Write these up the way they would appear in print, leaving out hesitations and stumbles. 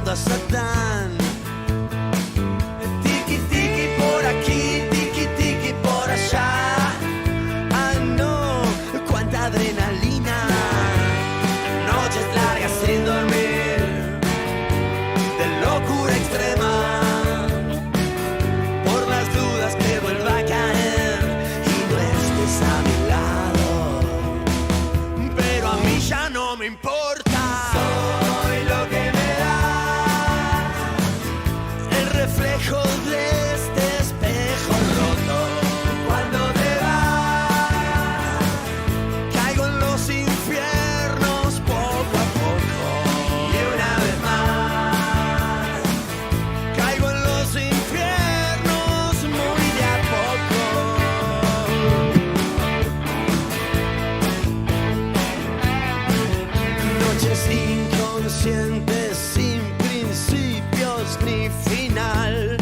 a Satán. Tiki tiki por aquí, tiki tiki por allá. Ah no, cuánta adrenalina. Noches largas sin dormir, de locura extrema. Por las dudas que vuelva a caer y no estés a mi lado. Pero a mí ya no me importa. Soy lo que me da el reflejo de este espejo roto. Cuando te vas, caigo en los infiernos poco a poco. Y una vez más, caigo en los infiernos muy de a poco. Noches inconscientes sin principios ni final.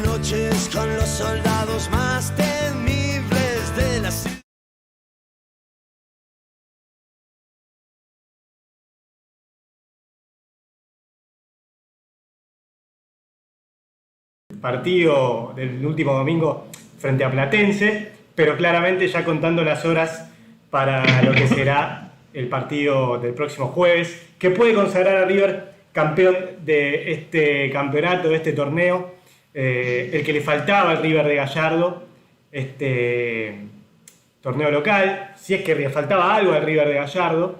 Noches con los soldados más temibles de la ciudad. Partido del último domingo frente a Platense, pero claramente ya contando las horas para lo que será el partido del próximo jueves, que puede consagrar a River campeón de este campeonato, de este torneo, el que le faltaba al River de Gallardo, este torneo local, si es que le faltaba algo al River de Gallardo,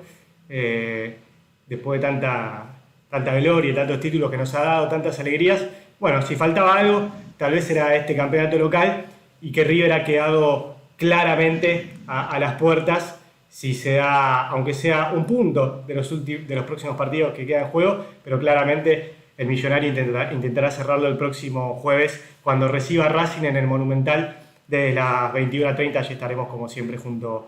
después de tanta gloria y tantos títulos que nos ha dado, tantas alegrías. Bueno, si faltaba algo, tal vez era este campeonato local y que River ha quedado claramente a las puertas si se da, aunque sea un punto de los próximos partidos que quedan en juego, pero claramente el Millonario intentará cerrarlo el próximo jueves cuando reciba a Racing en el Monumental desde las 21:30. Allí estaremos como siempre junto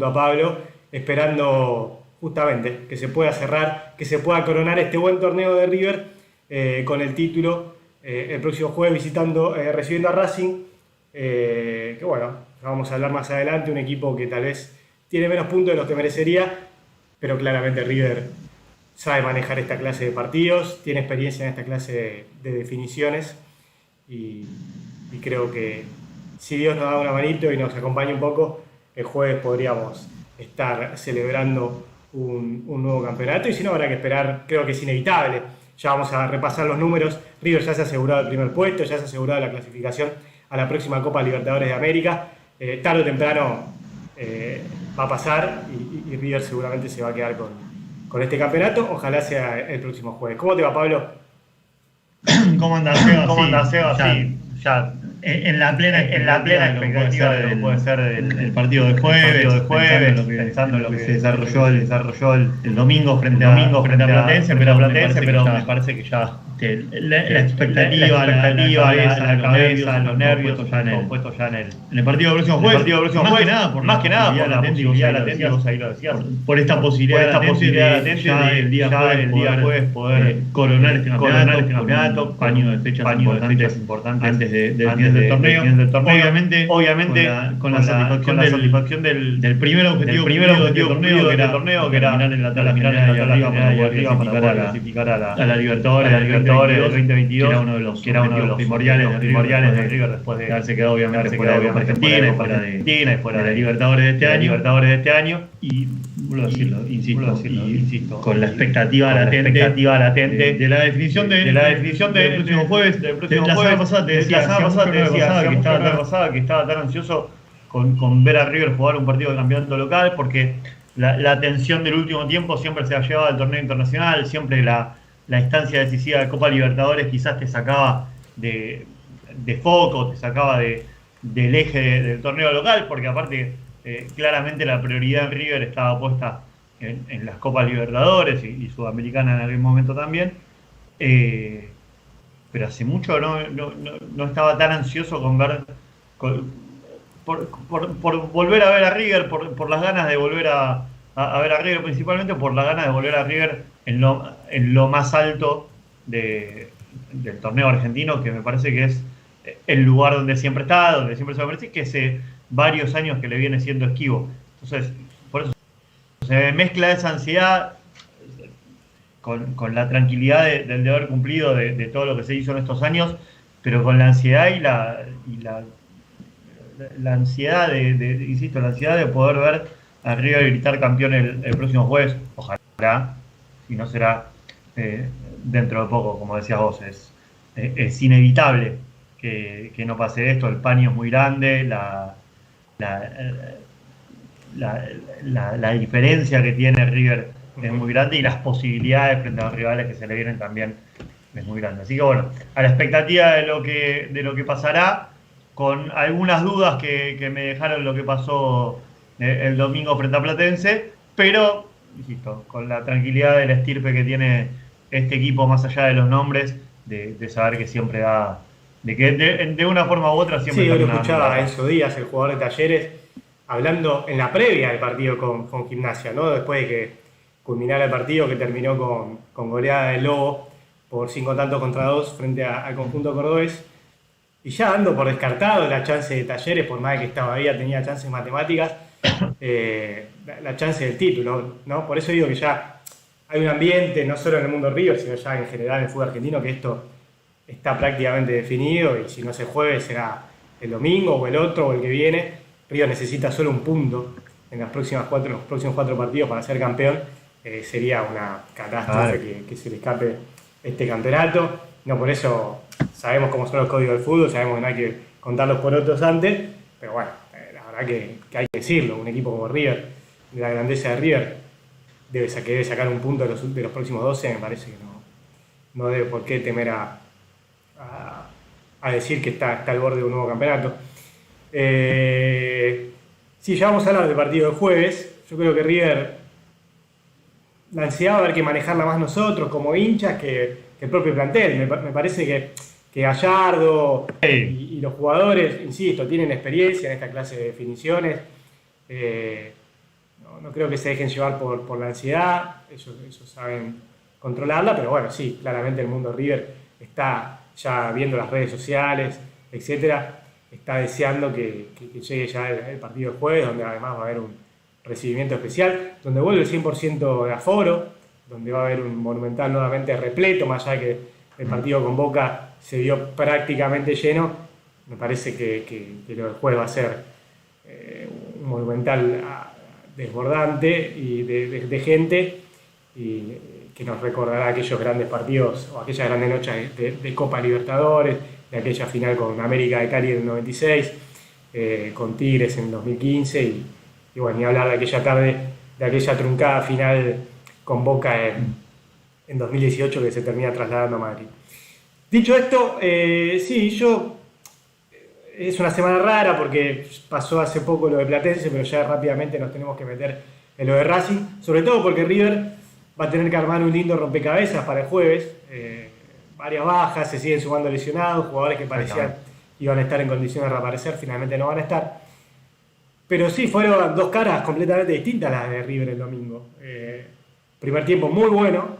a Pablo, esperando justamente que se pueda cerrar, que se pueda coronar este buen torneo de River con el título el próximo jueves recibiendo a Racing, que bueno, vamos a hablar más adelante, un equipo que tal vez tiene menos puntos de los que merecería, pero claramente River sabe manejar esta clase de partidos, tiene experiencia en esta clase de definiciones y creo que si Dios nos da una manito y nos acompaña un poco, el jueves podríamos estar celebrando un nuevo campeonato y si no habrá que esperar, creo que es inevitable. Ya vamos a repasar los números. River ya se ha asegurado el primer puesto, ya se ha asegurado la clasificación a la próxima Copa Libertadores de América. Tarde o temprano va a pasar y River seguramente se va a quedar con este campeonato. Ojalá sea el próximo jueves. ¿Cómo te va, Pablo? ¿Cómo andás, Seba? Sí, ya en la plena expectativa de lo que puede ser el partido de jueves, pensando en lo que se desarrolló el domingo frente a Platense, pero me parece que ya la expectativa, la cabeza, los nervios puestos ya en el partido del próximo jueves. Más que nada por la posibilidad latente, vos ahí lo decías, por esta posibilidad latente ya el día jueves poder coronar este campeonato, paño de fechas importantes antes del torneo. Obviamente con la satisfacción del primer objetivo del torneo, que era mirar en la tabla arriba para poder clasificar a la Libertadores del 2022, que era uno de los primordiales de River después de haberse quedado obviamente fuera de Argentina, fuera de Libertadores de este año, y vuelvo a decirlo, insisto, con la expectativa latente de la definición del próximo jueves. La semana pasada te decía que estaba tan ansioso con ver a River jugar un partido de campeonato local, porque la tensión del último tiempo siempre se ha llevado al torneo internacional, siempre la instancia decisiva de Copa Libertadores quizás te sacaba de foco, te sacaba del eje del torneo local, porque aparte claramente la prioridad en River estaba puesta en las Copas Libertadores y Sudamericana en algún momento también, pero hace mucho no estaba tan ansioso por volver a ver a River, por las ganas de volver a ver a River, principalmente por las ganas de volver a River en lo más alto del torneo argentino, que me parece que es el lugar donde siempre está, donde siempre se va a aparecer, que hace varios años que le viene siendo esquivo. Entonces, por eso se mezcla esa ansiedad con la tranquilidad del deber cumplido de todo lo que se hizo en estos años, pero con la ansiedad y la ansiedad insisto, la ansiedad de poder ver a River gritar campeón el próximo jueves. Ojalá, si no será dentro de poco, como decías vos, es inevitable que no pase esto. El paño es muy grande, la diferencia que tiene River es muy grande y las posibilidades frente a los rivales que se le vienen también es muy grande. Así que bueno, a la expectativa de lo que pasará, con algunas dudas que me dejaron lo que pasó el domingo frente a Platense, pero, insisto, con la tranquilidad del estirpe que tiene este equipo, más allá de los nombres, de saber que siempre da, de que de una forma u otra siempre... Sí, yo lo escuchaba a Enzo Díaz, el jugador de Talleres, hablando en la previa del partido con Gimnasia, ¿no? Después de que culminara el partido, que terminó con goleada del Lobo por 5-2 frente al conjunto cordobés, y ya dando por descartado la chance de Talleres, por más que todavía tenía chances matemáticas, la chance del título, ¿no? Por eso digo que ya hay un ambiente, no solo en el mundo River, sino ya en general en el fútbol argentino, que esto está prácticamente definido, y si no se juegue será el domingo o el otro o el que viene. River necesita solo un punto en los próximos 4 partidos para ser campeón. Sería una catástrofe que se le escape este campeonato. No, por eso sabemos cómo son los códigos del fútbol, sabemos que no hay que contar los porotos antes, pero bueno, la verdad que hay que decirlo, un equipo como River, de la grandeza de River, debe sacar un punto de los próximos 12, me parece que no debe por qué temer a decir que está al borde de un nuevo campeonato. Sí, ya vamos a hablar del partido del jueves. Yo creo que River, la ansiedad va a haber que manejarla más nosotros como hinchas que el propio plantel. Me parece que Gallardo y los jugadores, insisto, tienen experiencia en esta clase de definiciones. No creo que se dejen llevar por la ansiedad, ellos saben controlarla, pero bueno, sí, claramente el mundo River está ya viendo las redes sociales, etcétera, está deseando que llegue ya el partido del jueves, donde además va a haber un recibimiento especial, donde vuelve el 100% de aforo, donde va a haber un Monumental nuevamente repleto, más allá de que el partido con Boca se vio prácticamente lleno. Me parece que lo del jueves va a ser un Monumental desbordante y de gente, y que nos recordará aquellos grandes partidos o aquellas grandes noches de Copa Libertadores, de aquella final con América de Cali en el 96, con Tigres en 2015, y bueno, ni hablar de aquella tarde, de aquella truncada final con Boca en 2018 que se termina trasladando a Madrid. Dicho esto, sí, es una semana rara porque pasó hace poco lo de Platense, pero ya rápidamente nos tenemos que meter en lo de Racing, sobre todo porque River va a tener que armar un lindo rompecabezas para el jueves. Varias bajas, se siguen sumando lesionados, jugadores que parecían iban a estar en condiciones de reaparecer, finalmente no van a estar. Pero sí, fueron dos caras completamente distintas las de River el domingo. Primer tiempo muy bueno,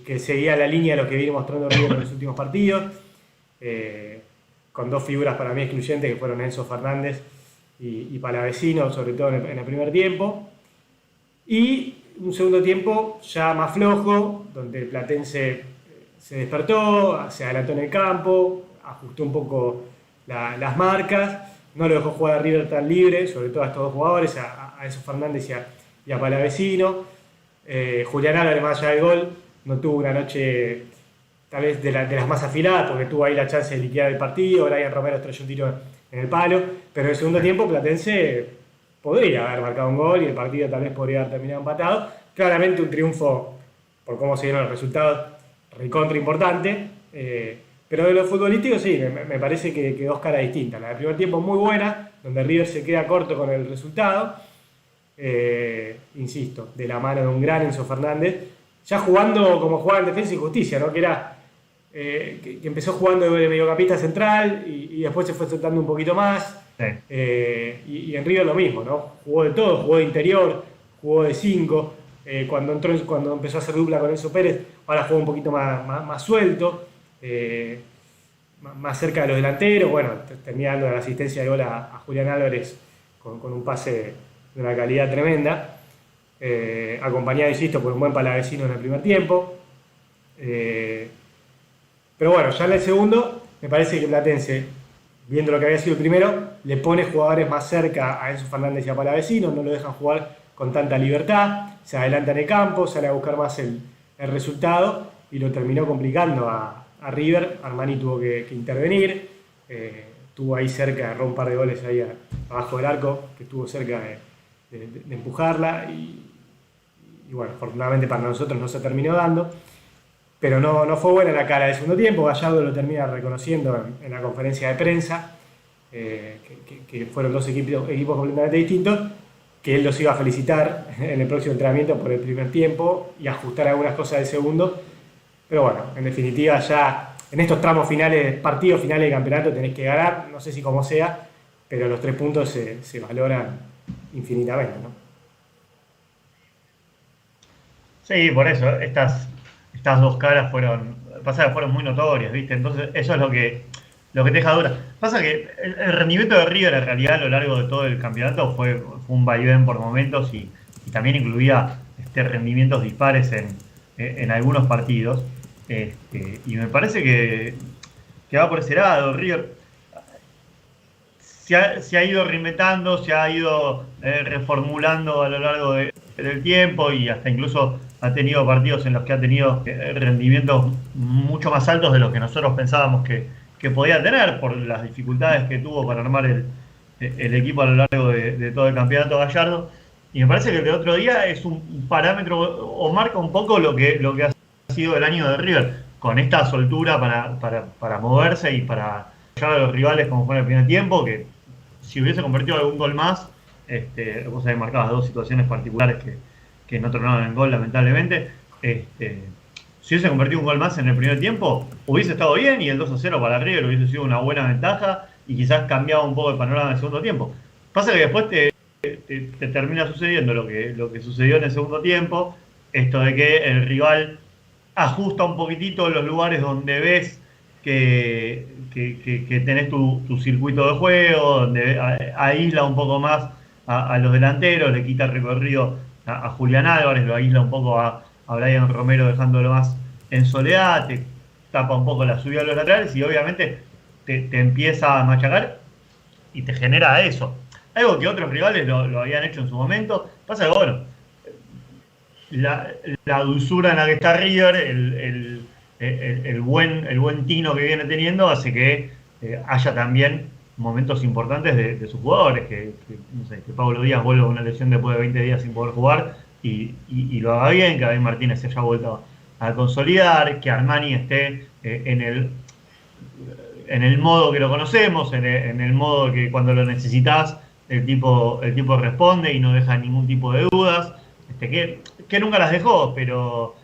que seguía la línea de lo que viene mostrando River en los últimos partidos, con dos figuras para mí excluyentes que fueron Enzo Fernández y Palavecino, sobre todo en el primer tiempo. Y un segundo tiempo ya más flojo, donde el Platense se despertó, se adelantó en el campo, ajustó un poco las marcas, no lo dejó jugar a River tan libre, sobre todo a estos dos jugadores, a Enzo Fernández y a Palavecino. Julián Álvarez, más allá del gol, no tuvo una noche tal vez de las más afiladas, porque tuvo ahí la chance de liquidar el partido. Brian Romero estrelló un tiro en el palo, pero en el segundo tiempo Platense podría haber marcado un gol y el partido tal vez podría haber terminado empatado. Claramente un triunfo, por cómo se dieron los resultados, recontra importante, pero de lo futbolístico sí, me parece que dos caras distintas. La del primer tiempo muy buena, donde River se queda corto con el resultado, insisto, de la mano de un gran Enzo Fernández, ya jugando como jugaba en Defensa y Justicia, ¿no? Que empezó jugando de mediocampista central y después se fue soltando un poquito más. Sí. Y en River lo mismo, ¿no? Jugó de todo, jugó de interior, jugó de 5. Cuando empezó a hacer dupla con Enzo Pérez, ahora juega un poquito más suelto, más cerca de los delanteros. Bueno, termina dando la asistencia de gol a Julián Álvarez con un pase de una calidad tremenda. acompañado, insisto, por un buen Palavecino en el primer tiempo. Pero bueno, ya en el segundo, me parece que Platense, viendo lo que había sido el primero, le pone jugadores más cerca a Enzo Fernández y a Palavecino, no lo dejan jugar con tanta libertad, se adelanta en el campo, sale a buscar más el resultado y lo terminó complicando a River. Armani tuvo que intervenir, estuvo ahí cerca, erró un par de goles ahí abajo del arco, que estuvo cerca de empujarla y bueno, afortunadamente para nosotros no se terminó dando. Pero no fue buena la cara del segundo tiempo. Gallardo lo termina reconociendo en la conferencia de prensa, que fueron dos equipos completamente distintos, que él los iba a felicitar en el próximo entrenamiento por el primer tiempo y ajustar algunas cosas del segundo. Pero bueno, en definitiva ya en estos tramos finales, partidos finales de campeonato tenés que ganar, no sé si como sea, pero los 3 puntos se valoran infinitamente, ¿no? Sí, por eso, estas dos caras fueron muy notorias, ¿viste? Entonces eso es lo que te deja dura. Pasa que el rendimiento de River en realidad a lo largo de todo el campeonato fue un vaivén por momentos y también incluía rendimientos dispares en algunos partidos. Y me parece que va por ese lado. River se ha ido reinventando, se ha ido reformulando a lo largo del tiempo y hasta incluso ha tenido partidos en los que ha tenido rendimientos mucho más altos de los que nosotros pensábamos que podía tener por las dificultades que tuvo para armar el equipo a lo largo de todo el campeonato Gallardo. Y me parece que el de otro día es un parámetro o marca un poco lo que ha sido el año de River, con esta soltura para moverse y para llegar a los rivales como fue en el primer tiempo, que si hubiese convertido algún gol más, vos habéis marcado 2 situaciones particulares que no tornaron en gol lamentablemente. Si hubiese convertido un gol más en el primer tiempo, hubiese estado bien y el 2-0 para River hubiese sido una buena ventaja y quizás cambiaba un poco el panorama del segundo tiempo. Pasa que después te termina sucediendo lo que sucedió en el segundo tiempo, esto de que el rival ajusta un poquitito los lugares donde ves que tenés tu circuito de juego, donde aísla un poco más a los delanteros, le quita el recorrido a Julián Álvarez, lo aísla un poco a Brian Romero dejándolo más en soledad, te tapa un poco la subida de los laterales y obviamente te empieza a machacar y te genera eso. Algo que otros rivales lo habían hecho en su momento. Pasa que, bueno, la dulzura en la que está River, el buen tino que viene teniendo hace que haya también momentos importantes de sus jugadores, no sé, que Pablo Díaz vuelva a una lesión después de 20 días sin poder jugar y lo haga bien, que David Martínez se haya vuelto a consolidar, que Armani esté en el modo que lo conocemos, en el modo que cuando lo necesitas el tipo responde y no deja ningún tipo de dudas, que nunca las dejó, pero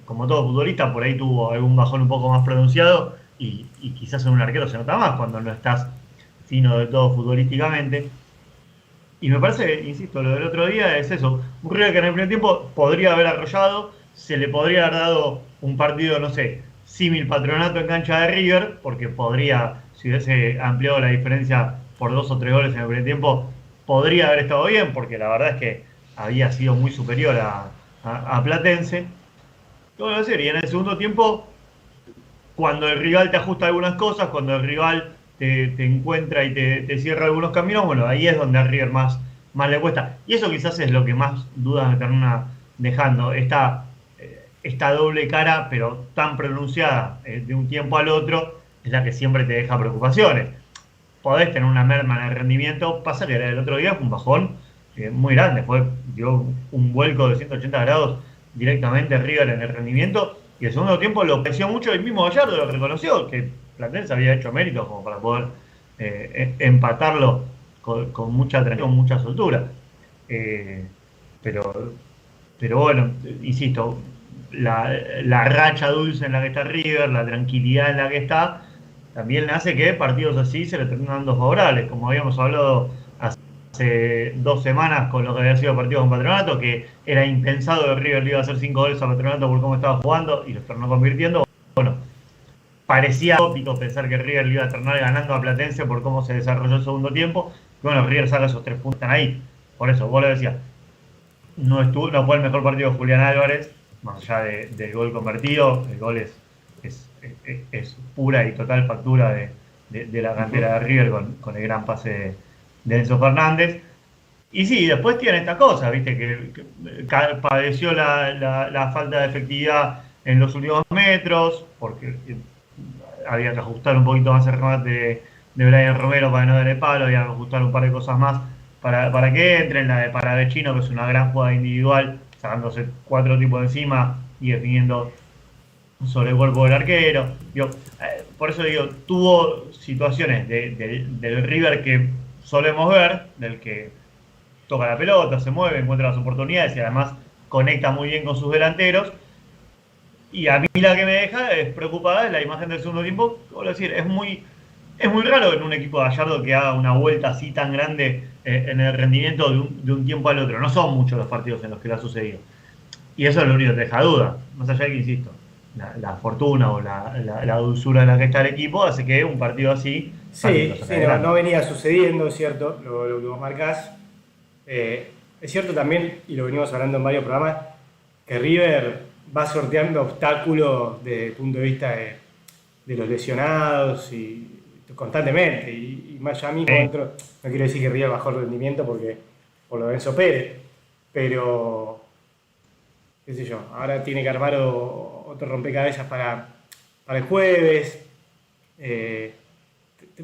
como todo futbolista por ahí tuvo algún bajón un poco más pronunciado y quizás en un arquero se nota más cuando no estás fino de todo futbolísticamente. Y me parece, insisto, lo del otro día es eso, un River que en el primer tiempo podría haber arrollado, se le podría haber dado un partido, no sé, símil Patronato en cancha de River, porque podría, si hubiese ampliado la diferencia por 2 o 3 goles en el primer tiempo, podría haber estado bien, porque la verdad es que había sido muy superior a Platense. Todo lo decir, y en el segundo tiempo, cuando el rival te ajusta algunas cosas, cuando el rival te encuentra y te cierra algunos caminos, bueno, ahí es donde a River más le cuesta. Y eso quizás es lo que más dudas me termina dejando, esta doble cara, pero tan pronunciada de un tiempo al otro, es la que siempre te deja preocupaciones. Podés tener una merma en el rendimiento, pasa que el otro día fue un bajón muy grande, dio un vuelco de 180 grados directamente River en el rendimiento, y el segundo tiempo lo apreció mucho, el mismo Gallardo lo reconoció, que Platense había hecho méritos como para poder empatarlo con mucha tranquilidad, con mucha soltura. Pero bueno, insisto, la racha dulce en la que está River, la tranquilidad en la que está, también hace que partidos así se le terminan dando favorables, como habíamos hablado hace 2 semanas con lo que había sido el partido con Patronato, que era impensado que River le iba a hacer 5 goles a Patronato por cómo estaba jugando y los terminó convirtiendo. Bueno, parecía tópico pensar que River le iba a terminar ganando a Platense por cómo se desarrolló el segundo tiempo. Y bueno, River saca esos 3 puntos ahí. Por eso, vos lo decías. no fue el mejor partido de Julián Álvarez, más allá del gol convertido. El gol es pura y total factura de la cantera de River con el gran pase de Enzo Fernández. Y sí, después tiene esta cosa, viste, que padeció la falta de efectividad en los últimos metros, porque había que ajustar un poquito más el remate de Brian Romero para no darle palo, había que ajustar un par de cosas más para que entren, la de Paravecino, que es una gran jugada individual, sacándose 4 tipos encima y definiendo sobre el cuerpo del arquero. Por eso digo, tuvo situaciones del River que solemos ver, del que toca la pelota, se mueve, encuentra las oportunidades y además conecta muy bien con sus delanteros. Y a mí la que me deja es preocupada es la imagen del segundo tiempo. Quiero decir, es muy raro en un equipo de Gallardo que haga una vuelta así tan grande en el rendimiento de un tiempo al otro. No son muchos los partidos en los que le ha sucedido. Y eso es lo único que te deja duda. Más allá de que, insisto, la fortuna o la dulzura en la que está el equipo hace que un partido así... Sí, no venía sucediendo, es cierto, lo que vos marcás. Es cierto también, y lo venimos hablando en varios programas, que River va sorteando obstáculos desde el punto de vista de los lesionados y constantemente. Y más allá mismo dentro, no quiero decir que River bajó el rendimiento por lo de Enzo Pérez, pero qué sé yo, ahora tiene que armar otro rompecabezas para el jueves.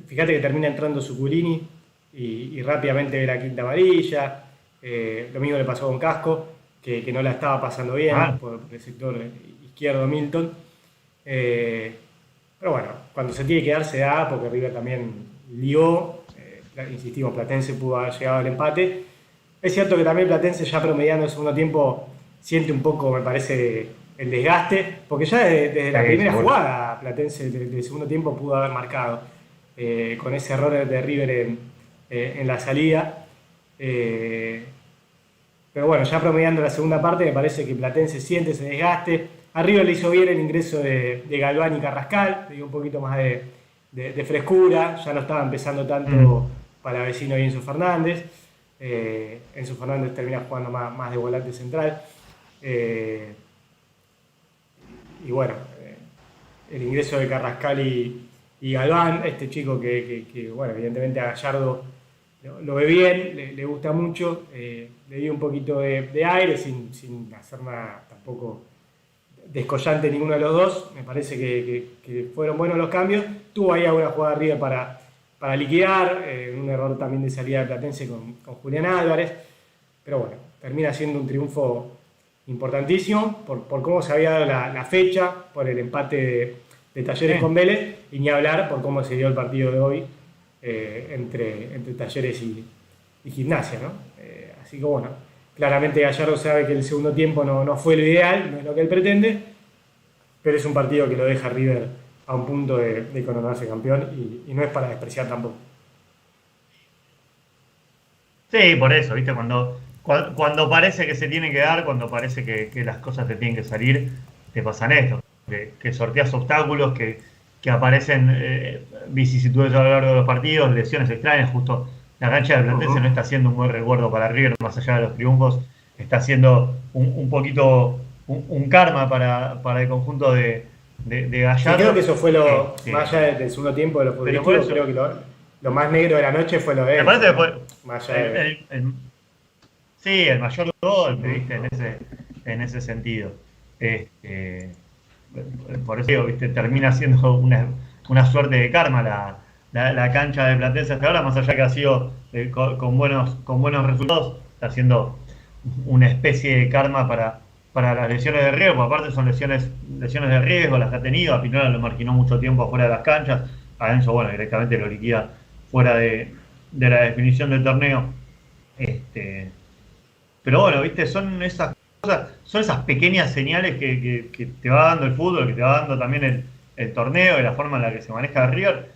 Fíjate que termina entrando Zuculini y rápidamente ve la quinta amarilla. Lo mismo le pasó con Casco, que no la estaba pasando bien por el sector izquierdo Milton. Pero bueno, cuando se tiene que dar se da, porque River también lió. Insistimos, Platense pudo haber llegado al empate. Es cierto que también Platense ya promediando el segundo tiempo siente un poco, me parece, el desgaste, porque ya desde la primera jugada Platense del segundo tiempo pudo haber marcado con ese error de River en la salida. Pero bueno, ya promediando la segunda parte, me parece que Platense siente ese desgaste. A River le hizo bien el ingreso de Galván y Carrascal, le dio un poquito más de frescura, ya no estaba empezando tanto Palavecino y Enzo Fernández. Enzo Fernández termina jugando más de volante central. Y bueno, el ingreso de Carrascal y Galván, este chico que bueno, evidentemente a Gallardo lo ve bien, le gusta mucho, le dio un poquito de aire sin hacer nada tampoco descollante ninguno de los dos. Me parece que fueron buenos los cambios. Tuvo ahí alguna jugada River para liquidar, un error también de salida de Platense con Julián Álvarez, pero bueno, termina siendo un triunfo importantísimo por cómo se había dado la fecha, por el empate de Talleres con Vélez, y ni hablar por cómo se dio el partido de hoy entre Talleres y Gimnasia, ¿no? Así que bueno, claramente Gallardo sabe que el segundo tiempo no fue lo ideal, no es lo que él pretende, pero es un partido que lo deja a River a un punto de coronarse campeón y no es para despreciar tampoco. Sí, por eso, ¿viste? Cuando parece que se tiene que dar, cuando parece que las cosas te tienen que salir, te pasan esto. Que sorteas obstáculos, que aparecen vicisitudes a lo largo de los partidos, lesiones extrañas. Justo la cancha de Platense no está siendo un buen recuerdo para River, más allá de los triunfos, está siendo un poquito un karma para el conjunto de Gallardo. Sí, creo que eso fue más allá del segundo tiempo de los positivos, creo que lo más negro de la noche fue lo de él. Me parece que fue más allá el mayor golpe, ¿viste? En ese sentido. Por eso digo, ¿viste? Termina siendo una suerte de karma la cancha de Platense hasta ahora, más allá que ha sido con buenos resultados, está siendo una especie de karma para las lesiones de riesgo. Aparte son lesiones de riesgo las que ha tenido. A Pinola lo marginó mucho tiempo fuera de las canchas, a Enzo, bueno, directamente lo liquida fuera de la definición del torneo. Pero bueno, ¿viste? Son esas cosas, son esas pequeñas señales que te va dando el fútbol, que te va dando también el torneo y la forma en la que se maneja River,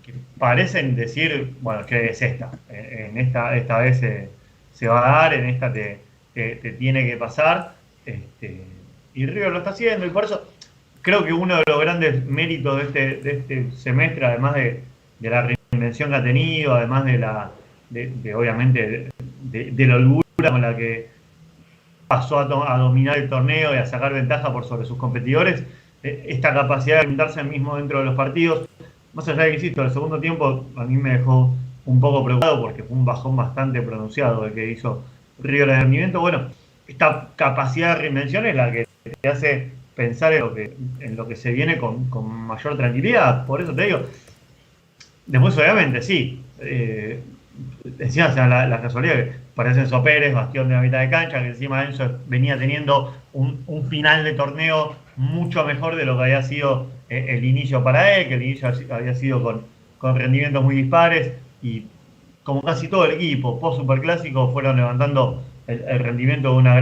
que parecen decir, bueno, que es esta. En esta vez se va a dar, en esta te tiene que pasar. Y River lo está haciendo, y por eso creo que uno de los grandes méritos de este semestre, además de la reinvención que ha tenido, además de obviamente de la holgura pasó a dominar el torneo y a sacar ventaja por sobre sus competidores, esta capacidad de alimentarse mismo dentro de los partidos, más allá de que, insisto, el segundo tiempo a mí me dejó un poco preocupado porque fue un bajón bastante pronunciado el que hizo River de rendimiento. Bueno, esta capacidad de reinvención es la que te hace pensar en lo que se viene con mayor tranquilidad. Por eso te digo, después obviamente sí, decías, o sea, la casualidad que parece Enzo Pérez, bastión de la mitad de cancha, que encima Enzo venía teniendo un final de torneo mucho mejor de lo que había sido el inicio para él, que el inicio había sido con rendimientos muy dispares, y como casi todo el equipo post Superclásico fueron levantando el rendimiento de una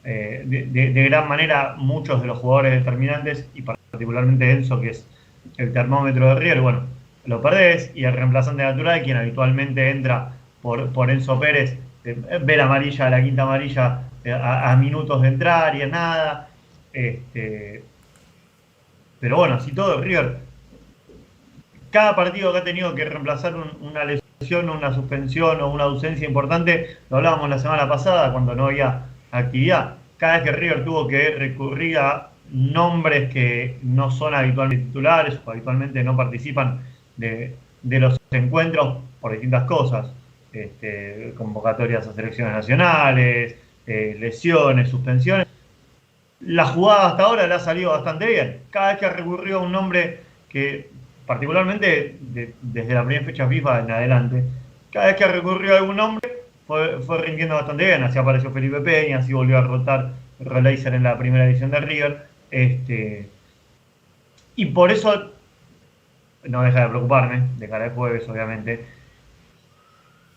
de gran manera muchos de los jugadores determinantes, y particularmente Enzo, que es el termómetro de River. Bueno, lo perdés, y el reemplazante natural, quien habitualmente entra por Enzo Pérez, ve la amarilla, la quinta amarilla a minutos de entrar y a nada. Pero bueno, así todo, River, cada partido que ha tenido que reemplazar una lesión, una suspensión o una ausencia importante, lo hablábamos la semana pasada cuando no había actividad, cada vez que River tuvo que recurrir a nombres que no son habitualmente titulares o habitualmente no participan de los encuentros por distintas cosas, convocatorias a selecciones nacionales, lesiones, suspensiones, la jugada hasta ahora le ha salido bastante bien. Cada vez que recurrió a un nombre que, particularmente desde la primera fecha FIFA en adelante, cada vez que recurrió a algún nombre fue rindiendo bastante bien. Así apareció Felipe Peña, así volvió a rotar Roleiser en la primera edición de River. Y por eso no deja de preocuparme de cara al jueves, obviamente.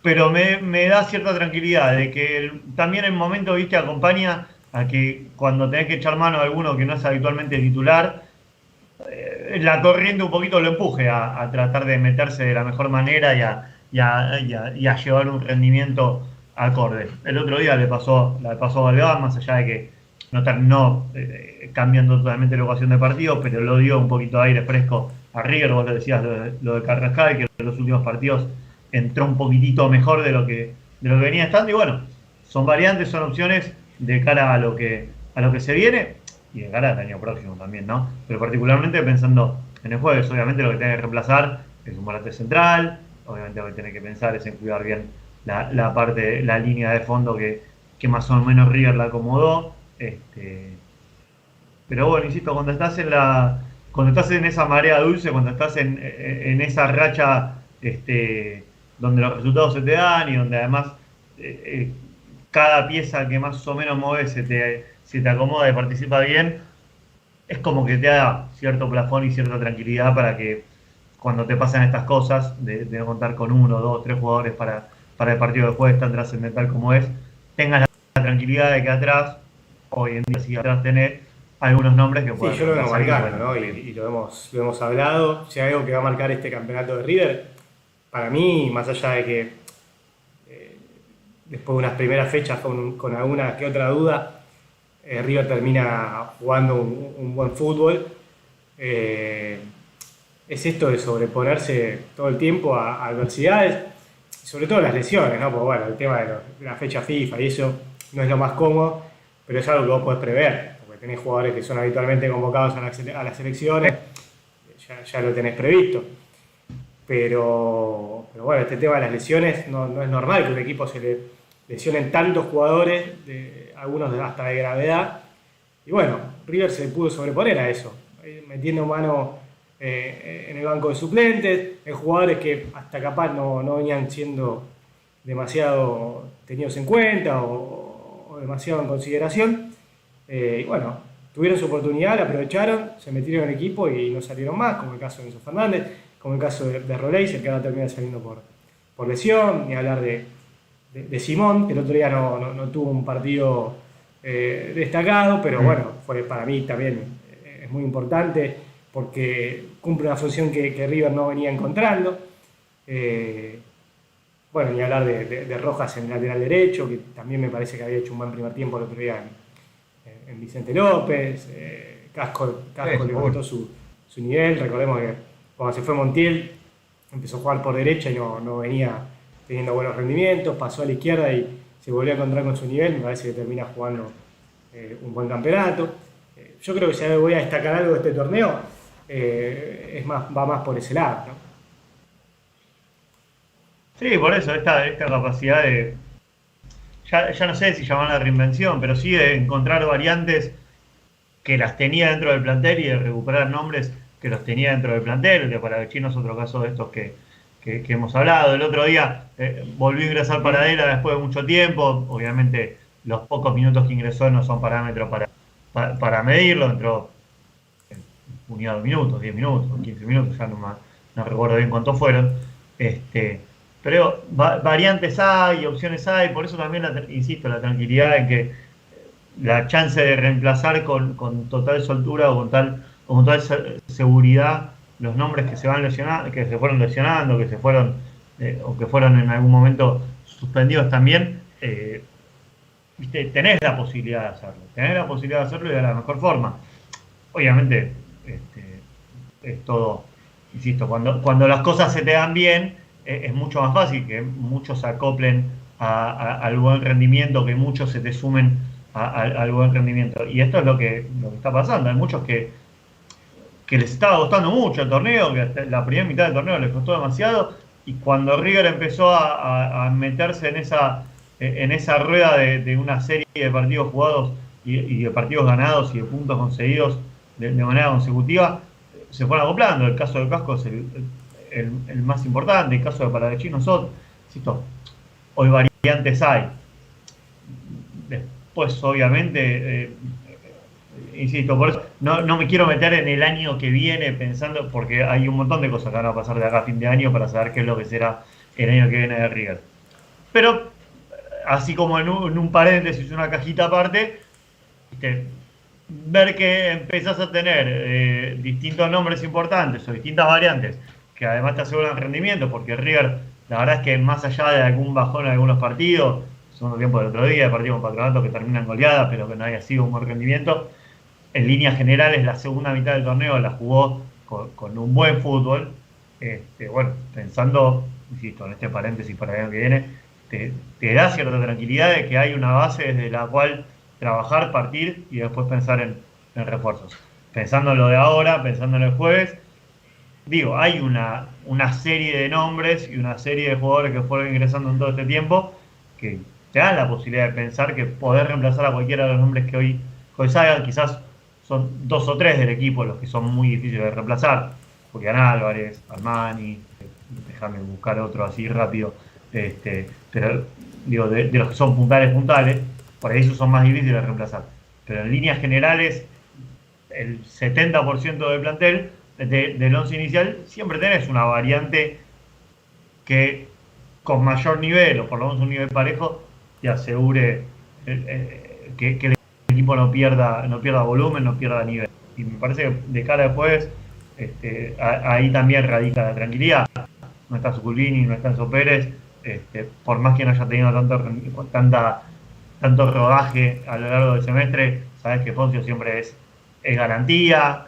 Pero me da cierta tranquilidad de que también el momento, viste, acompaña a que cuando tenés que echar mano a alguno que no es habitualmente titular, la corriente un poquito lo empuje a tratar de meterse de la mejor manera y a llevar un rendimiento acorde. El otro día le pasó a Galván, más allá de que no terminó cambiando totalmente la ecuación de partido, pero lo dio un poquito de aire fresco a River. Vos lo decías, lo de Carrascal, que en los últimos partidos entró un poquitito mejor de lo que venía estando. Y bueno, son variantes, son opciones de cara a lo que se viene y de cara al año próximo también, ¿no? Pero particularmente pensando en el jueves, obviamente lo que tiene que reemplazar es un volante central, obviamente lo que tiene que pensar es en cuidar bien la línea de fondo que más o menos River la acomodó. Pero bueno, insisto, cuando estás en esa marea dulce, cuando estás en esa racha donde los resultados se te dan y donde además cada pieza que más o menos mueve se te acomoda y participa bien, es como que te da cierto plafón y cierta tranquilidad para que cuando te pasan estas cosas, de no contar con 1, 2, 3 jugadores para el partido de jueves tan trascendental como es, tengas la tranquilidad de que atrás, hoy en día sí atrás tenés algunos nombres que pueden... Sí, yo lo veo marcando, ¿no? Y lo hemos hablado. Si hay algo que va a marcar este campeonato de River, para mí, más allá de que después de unas primeras fechas con alguna que otra duda, River termina jugando un buen fútbol. Es esto de sobreponerse todo el tiempo a adversidades, sobre todo las lesiones, ¿no? Porque bueno, el tema de la fecha FIFA y eso no es lo más cómodo, pero es algo que vos podés prever, porque tenés jugadores que son habitualmente convocados a las selecciones, ya lo tenés previsto. Pero bueno, este tema de las lesiones no es normal que un equipo se le lesionen tantos jugadores, algunos hasta de gravedad. Y bueno, River se pudo sobreponer a eso, metiendo mano en el banco de suplentes, en jugadores que hasta capaz no venían siendo demasiado tenidos en cuenta o demasiado en consideración. Y bueno, tuvieron su oportunidad, la aprovecharon, se metieron en el equipo y no salieron más, como el caso de Enzo Fernández, como el caso de Roleiser, que ahora termina saliendo por lesión, ni hablar de Simón, que el otro día no tuvo un partido destacado, pero bueno, fue para mí también es muy importante porque cumple una función que River no venía encontrando. Bueno, ni hablar de Rojas en el lateral derecho, que también me parece que había hecho un buen primer tiempo el otro día en Vicente López. Casco levantó su nivel. Recordemos que cuando se fue Montiel empezó a jugar por derecha y no venía teniendo buenos rendimientos, pasó a la izquierda y se volvió a encontrar con su nivel, me parece que termina jugando un buen campeonato. Yo creo que si voy a destacar algo de este torneo, va más por ese lado, ¿no? Sí, por eso, esta capacidad de, ya no sé si llamarla reinvención, pero sí de encontrar variantes que las tenía dentro del plantel y de recuperar nombres que los tenía dentro del plantel. El de Palavecino es otro caso de estos que hemos hablado. El otro día volvió a ingresar Paradela después de mucho tiempo. Obviamente los pocos minutos que ingresó no son parámetros para medirlo. Entró en unidad de minutos, 10 minutos, 15 minutos, ya no recuerdo bien cuántos fueron. Pero variantes hay, opciones hay, por eso también, insisto, la tranquilidad en que la chance de reemplazar con total soltura o con total seguridad los nombres que se van lesionando, que se fueron lesionando, que se fueron o que fueron en algún momento suspendidos también, tenés la posibilidad de hacerlo y de la mejor forma. Obviamente, es todo, insisto, cuando las cosas se te dan bien, es mucho más fácil que muchos se acoplen al buen rendimiento, que muchos se te sumen al buen rendimiento. Y esto es lo que está pasando. Hay muchos que les estaba gustando mucho el torneo, que la primera mitad del torneo les costó demasiado, y cuando River empezó a meterse en esa rueda de una serie de partidos jugados y de partidos ganados y de puntos conseguidos de manera consecutiva, se fueron acoplando. El caso de Casco es el más importante, el caso de Palavecino es otro. Insisto, hoy variantes hay. Después, obviamente, insisto, por eso no me quiero meter en el año que viene pensando, porque hay un montón de cosas que van a pasar de acá a fin de año para saber qué es lo que será el año que viene de River. Pero, así como en un paréntesis, una cajita aparte, ver que empezás a tener distintos nombres importantes o distintas variantes que además te aseguran rendimiento, porque River, la verdad es que más allá de algún bajón en algunos partidos, segundo tiempo del otro día, el partido con Patronato que terminan goleadas, pero que no haya sido un buen rendimiento, en líneas generales la segunda mitad del torneo la jugó con un buen fútbol. Bueno, pensando, insisto, en este paréntesis para el año que viene, te da cierta tranquilidad de que hay una base desde la cual trabajar, partir y después pensar en refuerzos. Pensando en lo de ahora, pensando en el jueves, digo, hay una serie de nombres y una serie de jugadores que fueron ingresando en todo este tiempo que te dan la posibilidad de pensar que poder reemplazar a cualquiera de los nombres que hoy salgan. Quizás son 2 o 3 del equipo los que son muy difíciles de reemplazar. Julián Álvarez, Armani, déjame buscar otro así rápido, pero digo, de los que son puntales, por ahí esos son más difíciles de reemplazar. Pero en líneas generales, el 70% del plantel, del 11 inicial, siempre tenés una variante que con mayor nivel, o por lo menos un nivel parejo, te asegure que el equipo no pierda volumen, no pierda nivel. Y me parece que de cara al jueves, ahí también radica la tranquilidad. No está Suculini, no está Enzo Pérez, por más que no haya tenido tanto rodaje a lo largo del semestre, sabes que Poncio siempre es garantía,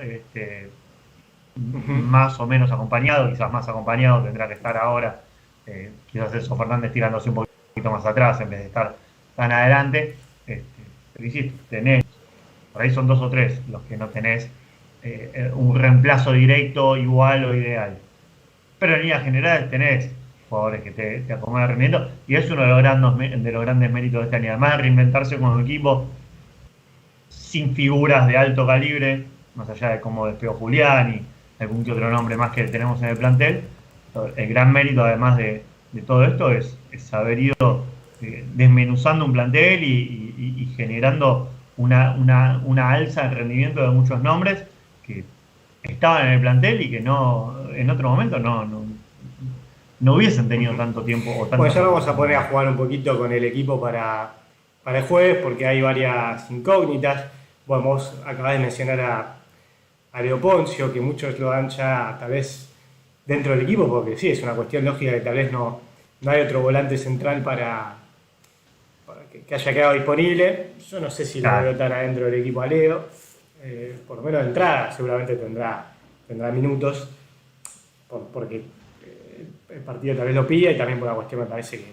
más o menos acompañado, quizás más acompañado tendrá que estar ahora, quizás Enzo Fernández tirándose un poquito más atrás en vez de estar tan adelante, pero insisto, tenés, por ahí son 2 o 3 los que no tenés un reemplazo directo, igual o ideal, pero en líneas generales tenés jugadores que te acomodan el rendimiento, y es uno de los grandes méritos de este año, además de reinventarse como equipo sin figuras de alto calibre, más allá de cómo despegó Julián y algún que otro nombre más que tenemos en el plantel. El gran mérito, además de todo esto, es haber ido desmenuzando un plantel y generando una alza en rendimiento de muchos nombres que estaban en el plantel y que no en otro momento no hubiesen tenido tanto tiempo. Bueno, ya vamos a poner a jugar un poquito con el equipo para el jueves, porque hay varias incógnitas. Bueno, vos acabás de mencionar a Leo Poncio, que muchos lo dan ya tal vez dentro del equipo, porque sí, es una cuestión lógica que tal vez no hay otro volante central para que haya quedado disponible. Yo no sé si lo veo tan adentro del equipo a Leo, por lo menos de entrada seguramente tendrá minutos, porque el partido tal vez lo pilla, y también por una cuestión me parece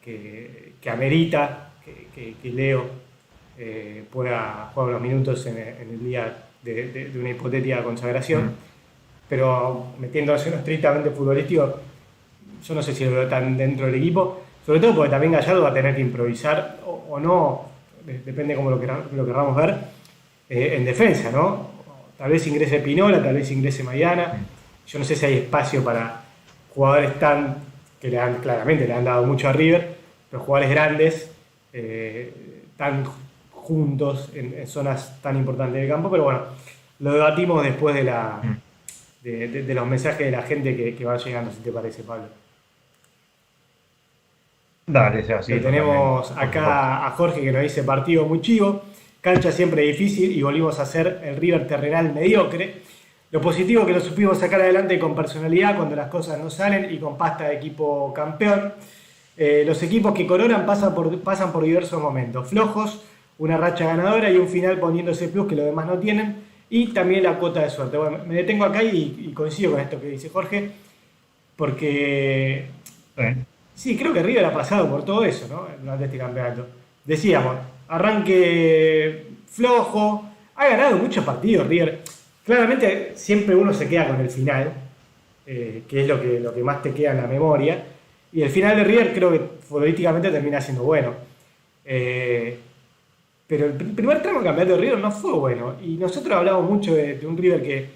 que amerita que Leo pueda jugar unos minutos en el día de una hipotética consagración. Pero metiéndose en lo estrictamente futbolístico, yo no sé si lo veo tan dentro del equipo, sobre todo porque también Gallardo va a tener que improvisar o no, depende cómo lo queramos ver, en defensa, ¿no? Tal vez ingrese Pinola, tal vez ingrese Maidana. Yo no sé si hay espacio para jugadores que claramente le han dado mucho a River, pero jugadores grandes, tan juntos en zonas tan importantes del campo. Pero bueno, lo debatimos después de los mensajes de la gente que va llegando, si te parece, Pablo. Dale, sea así. Tenemos acá a Jorge que nos dice: partido muy chivo, cancha siempre difícil y volvimos a ser el River terrenal mediocre. Lo positivo que lo supimos sacar adelante con personalidad cuando las cosas no salen y con pasta de equipo campeón. Los equipos que coronan pasan por diversos momentos flojos, una racha ganadora y un final poniéndose plus que los demás no tienen, y también la cuota de suerte. Bueno, me detengo acá y coincido con esto que dice Jorge, porque sí, creo que River ha pasado por todo eso, ¿no? Durante este campeonato. Decíamos, arranque flojo, ha ganado muchos partidos River. Claramente siempre uno se queda con el final, que es lo que más te queda en la memoria, y el final de River creo que futbolísticamente termina siendo bueno. Pero el primer tramo del campeonato de River no fue bueno, y nosotros hablamos mucho de un River que,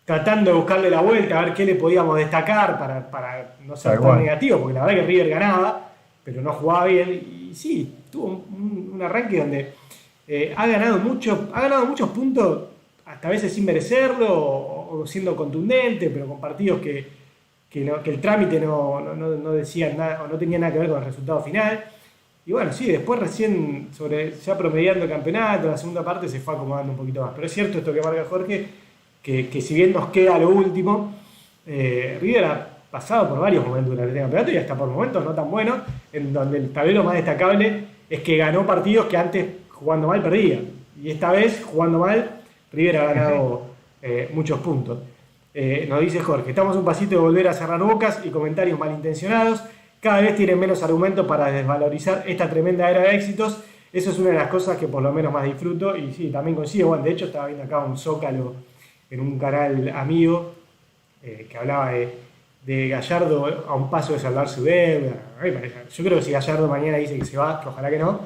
tratando de buscarle la vuelta, a ver qué le podíamos destacar para no ser tan negativo, porque la verdad que River ganaba, pero no jugaba bien, y sí, tuvo un arranque donde ha ganado muchos puntos, hasta a veces sin merecerlo, o siendo contundente, pero con partidos que el trámite no decía nada, o no tenía nada que ver con el resultado final. Y bueno, sí, después recién, ya promediando el campeonato, la segunda parte se fue acomodando un poquito más. Pero es cierto esto que marca Jorge, que si bien nos queda lo último, River ha pasado por varios momentos durante este campeonato y hasta por momentos no tan buenos, en donde el tablero más destacable es que ganó partidos que antes jugando mal perdía. Y esta vez, jugando mal, River ha ganado muchos puntos. Nos dice Jorge: estamos un pasito de volver a cerrar bocas y comentarios malintencionados. Cada vez tienen menos argumentos para desvalorizar esta tremenda era de éxitos. Eso es una de las cosas que por lo menos más disfruto. Y sí, también consigo. Bueno, de hecho estaba viendo acá un Zócalo en un canal amigo que hablaba de Gallardo a un paso de saldar su deuda. Yo creo que si Gallardo mañana dice que se va, que ojalá que no,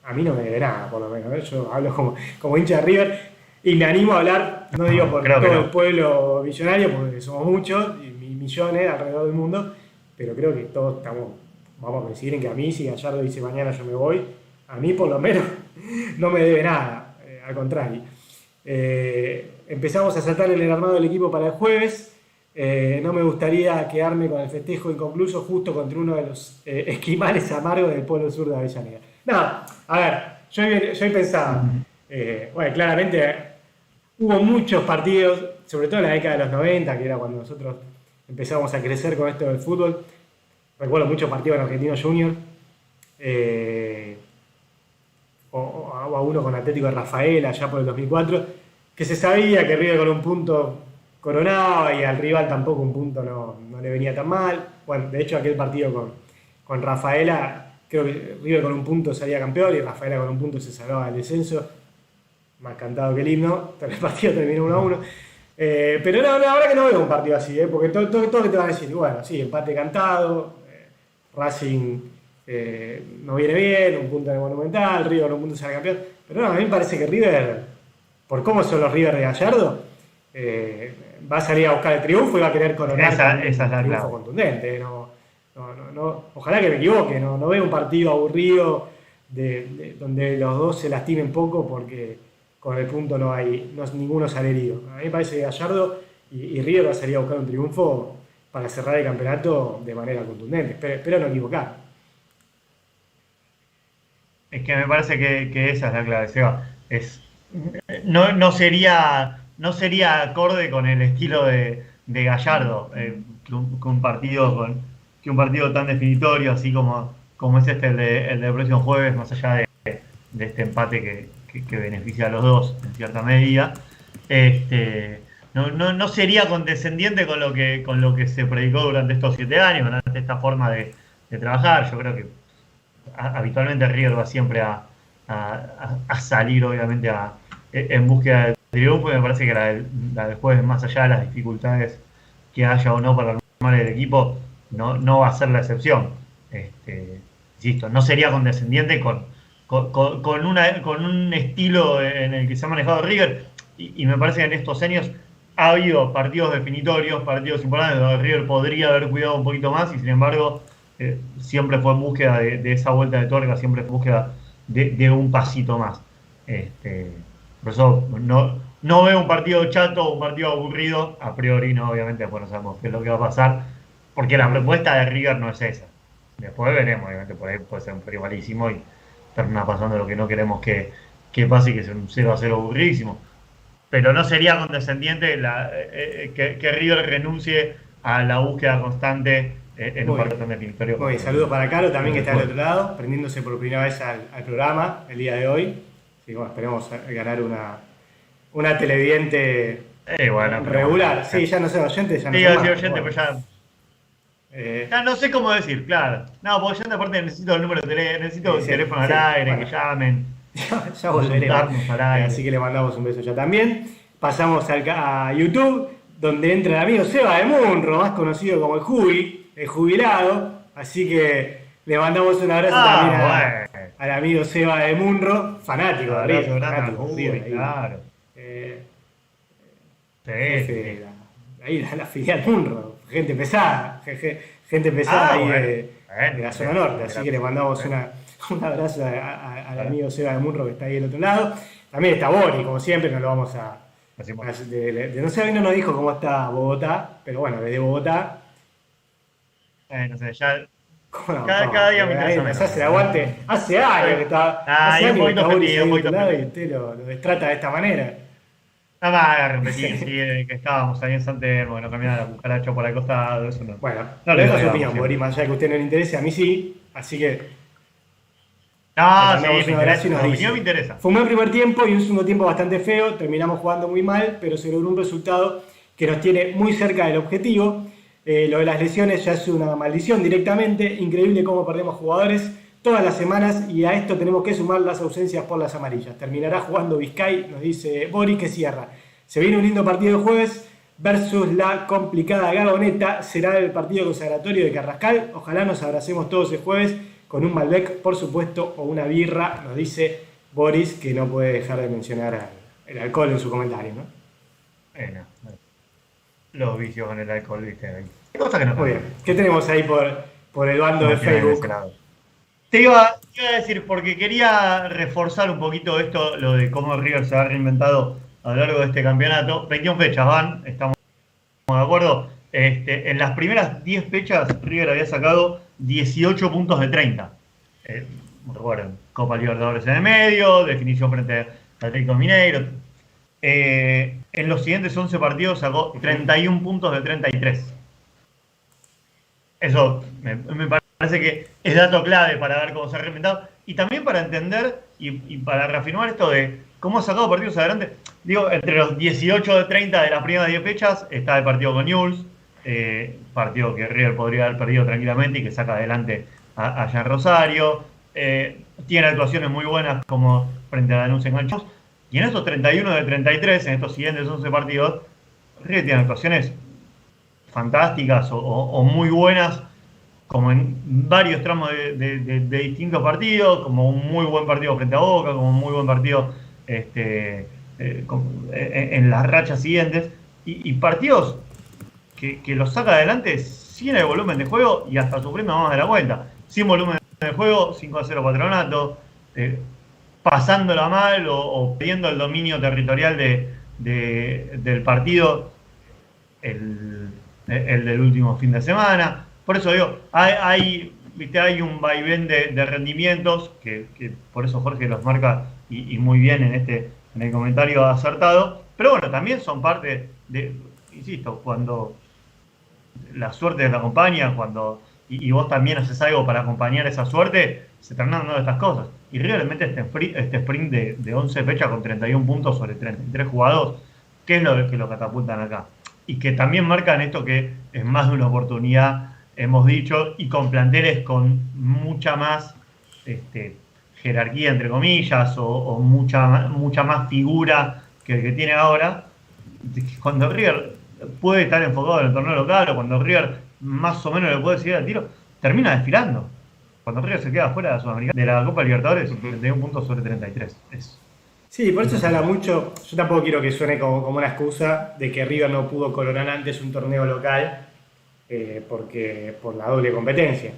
a mí no me debe nada, por lo menos. Yo hablo como hincha de River y me animo a hablar, no digo por todo el pueblo millonario, porque somos muchos y millones alrededor del mundo, pero creo que todos vamos a coincidir en que a mí, si Gallardo dice mañana yo me voy, a mí por lo menos no me debe nada, al contrario. Empezamos a saltar en el armado del equipo para el jueves. No me gustaría quedarme con el festejo inconcluso justo contra uno de los esquimales amargos del pueblo sur de Avellaneda. No, a ver, yo hoy pensaba, bueno, claramente hubo muchos partidos, sobre todo en la década de los 90, que era cuando nosotros empezamos a crecer con esto del fútbol. Recuerdo muchos partidos en Argentino Junior, o a uno con Atlético de Rafaela allá por el 2004, que se sabía que River con un punto coronaba y al rival tampoco un punto no le venía tan mal. Bueno, de hecho aquel partido con Rafaela, creo que River con un punto salía campeón y Rafaela con un punto se salvaba del descenso. Más cantado que el himno, pero el partido terminó 1-1. Pero no, la verdad que no veo un partido así, porque todo que te van a decir, bueno, sí, empate cantado, Racing no viene bien, un punto en el Monumental, River un punto sale campeón. Pero no, a mí me parece que River, por cómo son los River de Gallardo, va a salir a buscar el triunfo y va a querer coronar un triunfo contundente. Ojalá que me equivoque, no veo un partido aburrido donde los dos se lastimen poco porque con el punto ninguno sale herido. A mí me parece que Gallardo y River va a salir a buscar un triunfo para cerrar el campeonato de manera contundente. Espero no equivocar. Es que me parece que esa es la clave, Seba. No sería acorde con el estilo de Gallardo que un partido tan definitorio así como es el del próximo jueves, más allá de este empate que beneficia a los dos en cierta medida, no sería condescendiente con lo que se predicó durante estos 7 años, durante esta forma de trabajar. Yo creo que habitualmente River va siempre a salir, obviamente, en búsqueda del triunfo, y me parece que la del jueves, más allá de las dificultades que haya o no para armar el equipo, no va a ser la excepción. Insisto, no sería condescendiente con un estilo en el que se ha manejado River, y me parece que en estos años ha habido partidos definitorios, partidos importantes donde River podría haber cuidado un poquito más, y sin embargo siempre fue en búsqueda de esa vuelta de tuerca, siempre fue en búsqueda de un pasito más. Por eso no veo un partido chato, un partido aburrido, a priori no, obviamente, después no sabemos qué es lo que va a pasar, porque la propuesta de River no es esa. Después veremos, obviamente, por ahí puede ser un partido malísimo y termina pasando lo que no queremos que pase, y que sea un 0-0 aburridísimo. Pero no sería condescendiente que River renuncie a la búsqueda constante en un partido tan definitorio. Muy bien, saludos para Caro también, que está del otro lado, prendiéndose por primera vez al programa el día de hoy. Así que bueno, esperemos ganar una televidente regular. Sí, ya no sé, oyente, ya no sé. Sí, oyente, pues ya no sé cómo decir, claro. No, porque yo aparte necesito el número de teléfono, necesito el teléfono al aire, bueno, que llamen. Ya volveremos. Así que le mandamos un beso ya también. Pasamos a YouTube, donde entra el amigo Seba de Munro, más conocido como el jubilado. Así que le mandamos un abrazo también al amigo Seba de Munro, fanático de River. Claro. Ahí la filial Munro, gente pesada ahí de la zona norte. Así que le mandamos un abrazo al amigo Seba de Munro, que está ahí del otro lado. También está Bori, como siempre, no lo vamos a... no sé, hoy no nos dijo cómo está Bogotá, pero bueno, desde Bogotá... no sé, ya... Cada día me interesa. Hace el aguante, hace años que está... Hace años un poquito ofendido, y usted lo destrata de esta manera. Nada más a repetir, que estábamos ahí en San Telmo, que no caminaba la cucaracha por el costado, eso no. Bueno, no le dejo su opinión, Bori, más allá de que a usted no le interese, a mí sí, así que... No, sí, me interesa. Fue un buen primer tiempo y un segundo tiempo bastante feo. Terminamos jugando muy mal, pero se logró un resultado que nos tiene muy cerca del objetivo. Lo de las lesiones ya es una maldición directamente. Increíble cómo perdemos jugadores todas las semanas, y a esto tenemos que sumar las ausencias por las amarillas. Terminará jugando Vizcay, nos dice Boris, que cierra. Se viene un lindo partido el jueves versus la complicada Gagoneta. Será el partido consagratorio de Carrascal. Ojalá nos abracemos todos el jueves con un Malbec, por supuesto, o una birra, nos dice Boris, que no puede dejar de mencionar el alcohol en su comentario, ¿no? Los vicios con el alcohol, viste. Hay cosas que no. Muy bien. ¿Qué tenemos ahí por el bando de Facebook? Te iba a decir, porque quería reforzar un poquito esto, lo de cómo River se ha reinventado a lo largo de este campeonato. 21 fechas van, estamos de acuerdo. En las primeras 10 fechas, River había sacado 18 puntos de 30. Recuerden, Copa Libertadores en el medio, definición frente al Atlético Mineiro. En los siguientes 11 partidos sacó 31 puntos de 33. Eso me parece que es dato clave para ver cómo se ha reinventado, y también para entender y para reafirmar esto de cómo ha sacado partidos adelante. Digo, entre los 18 de 30 de las primeras 10 fechas está el partido con Newell's, partido que River podría haber perdido tranquilamente y que saca adelante allá en Rosario. Tiene actuaciones muy buenas como frente a Lanús enganchados, y en estos 31 de 33, en estos siguientes 11 partidos, River tiene actuaciones fantásticas o muy buenas, como en varios tramos de distintos partidos, como un muy buen partido frente a Boca, como un muy buen partido en las rachas siguientes, y partidos que los saca adelante sin el volumen de juego y hasta sufriendo más de la vuelta. Sin volumen de juego, 5-0 Patronato, pasándola mal o pidiendo el dominio territorial del partido, el del último fin de semana. Por eso digo, hay un vaivén de rendimientos, que por eso Jorge los marca y muy bien en el comentario acertado. Pero bueno, también son parte de, insisto, cuando la suerte te acompaña, y vos también haces algo para acompañar esa suerte, se terminan dando estas cosas. Y realmente este sprint de 11 fechas con 31 puntos sobre 33 jugados, ¿qué es lo que lo catapultan acá? Y que también marcan esto, que es más de una oportunidad hemos dicho, y con planteles con mucha más jerarquía, entre comillas, o mucha más figura que el que tiene ahora, cuando River puede estar enfocado en el torneo local, o cuando River más o menos le puede seguir al tiro, termina desfilando. Cuando River se queda fuera de la Sudamericana, de la Copa Libertadores, 31 puntos sobre 33. Sí, por eso se habla mucho. Yo tampoco quiero que suene como una excusa de que River no pudo coronar antes un torneo local por la doble competencia.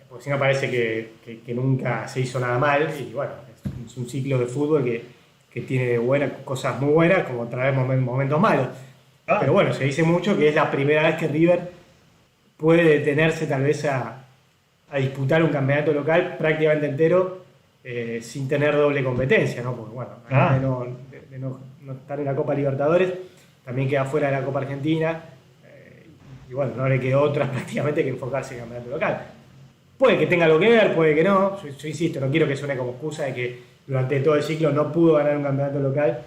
Porque si no parece que nunca se hizo nada mal. Y bueno, es un ciclo de fútbol que tiene cosas muy buenas como traer momentos malos. Pero bueno, se dice mucho que es la primera vez que River puede detenerse tal vez a disputar un campeonato local prácticamente entero sin tener doble competencia, ¿no? Porque bueno, de no estar en la Copa Libertadores, también queda fuera de la Copa Argentina, y bueno, no le quedó otra prácticamente que enfocarse en el campeonato local. Puede que tenga algo que ver, puede que no, yo insisto, no quiero que suene como excusa de que durante todo el ciclo no pudo ganar un campeonato local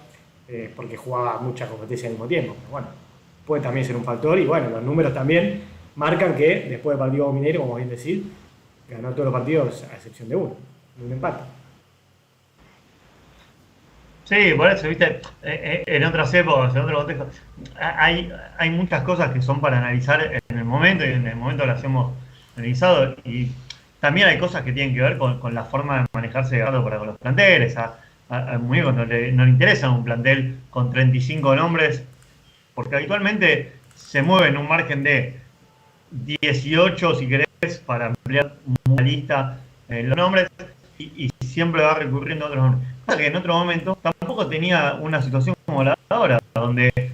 porque jugaba mucha competencia al mismo tiempo. Pero bueno, puede también ser un factor, y bueno, los números también marcan que después del partido con Mineiro, como bien decir, ganó todos los partidos a excepción de uno, un empate. Sí, por eso, viste, en otras épocas, en otro contexto, hay muchas cosas que son para analizar en el momento, y en el momento las hemos analizado, y también hay cosas que tienen que ver con la forma de manejarse para con los planteles. A Muñoz no le interesa un plantel con 35 nombres, porque habitualmente se mueve en un margen de 18, si querés, para ampliar una lista los nombres, y siempre va recurriendo a otros nombres. Pasa que en otro momento tampoco tenía una situación como la de ahora, donde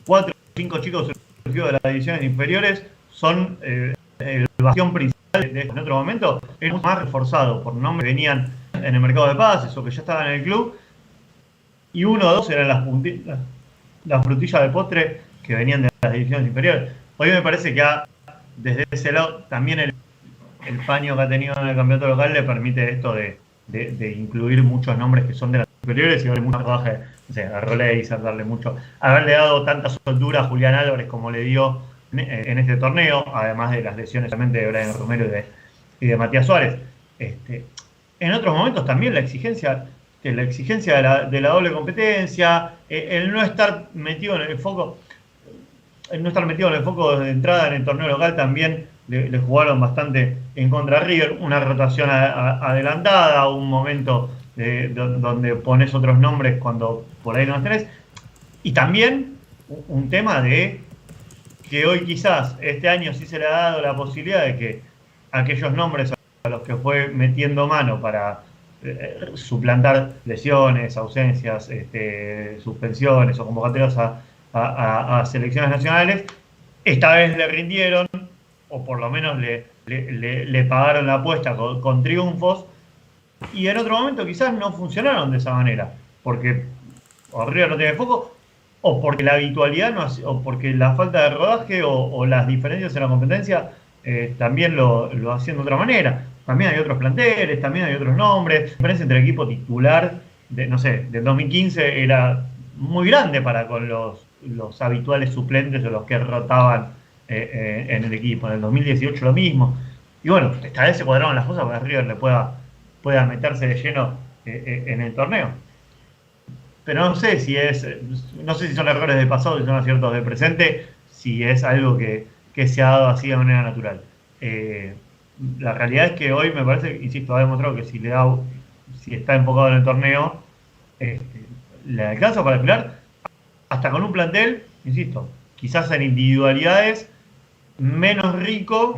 4 o 5 chicos surgidos de las divisiones inferiores son el bastión principal en otro momento. Era mucho más reforzado por nombres que venían en el mercado de pases o que ya estaban en el club, y 1 o 2 eran las frutillas de postre que venían de las divisiones inferiores. Hoy me parece que desde ese lado también el paño que ha tenido en el campeonato local le permite esto de incluir muchos nombres que son de las superiores y darle mucho rodaje, no sé, a Roleiser, haberle dado tanta soltura a Julián Álvarez como le dio en este torneo, además de las lesiones realmente de Brian Romero y de Matías Suárez. En otros momentos también la exigencia de la doble competencia, el no estar metido en el foco, de entrada en el torneo local también le jugaron bastante en contra de River. Una rotación adelantada, un momento donde pones otros nombres cuando por ahí no los tenés. Y también un tema de que hoy quizás este año sí se le ha dado la posibilidad de que aquellos nombres a los que fue metiendo mano para suplantar lesiones, ausencias, suspensiones o convocatorias a selecciones nacionales, esta vez le rindieron, o por lo menos le pagaron la apuesta con triunfos, y en otro momento quizás no funcionaron de esa manera, porque o River no tiene foco, o porque la habitualidad, o porque la falta de rodaje o las diferencias en la competencia también lo hacían de otra manera. También hay otros planteles, también hay otros nombres. La diferencia entre el equipo titular del 2015 era muy grande para con los habituales suplentes o los que rotaban en el equipo. En el 2018 lo mismo. Y bueno, esta vez se cuadraron las cosas para que River le pueda meterse de lleno en el torneo. Pero no sé si son errores del pasado, si son aciertos del presente, si es algo que se ha dado así de manera natural. La realidad es que hoy me parece, insisto, ha demostrado que si está enfocado en el torneo, le alcanza para pelear hasta con un plantel, insisto, quizás en individualidades menos rico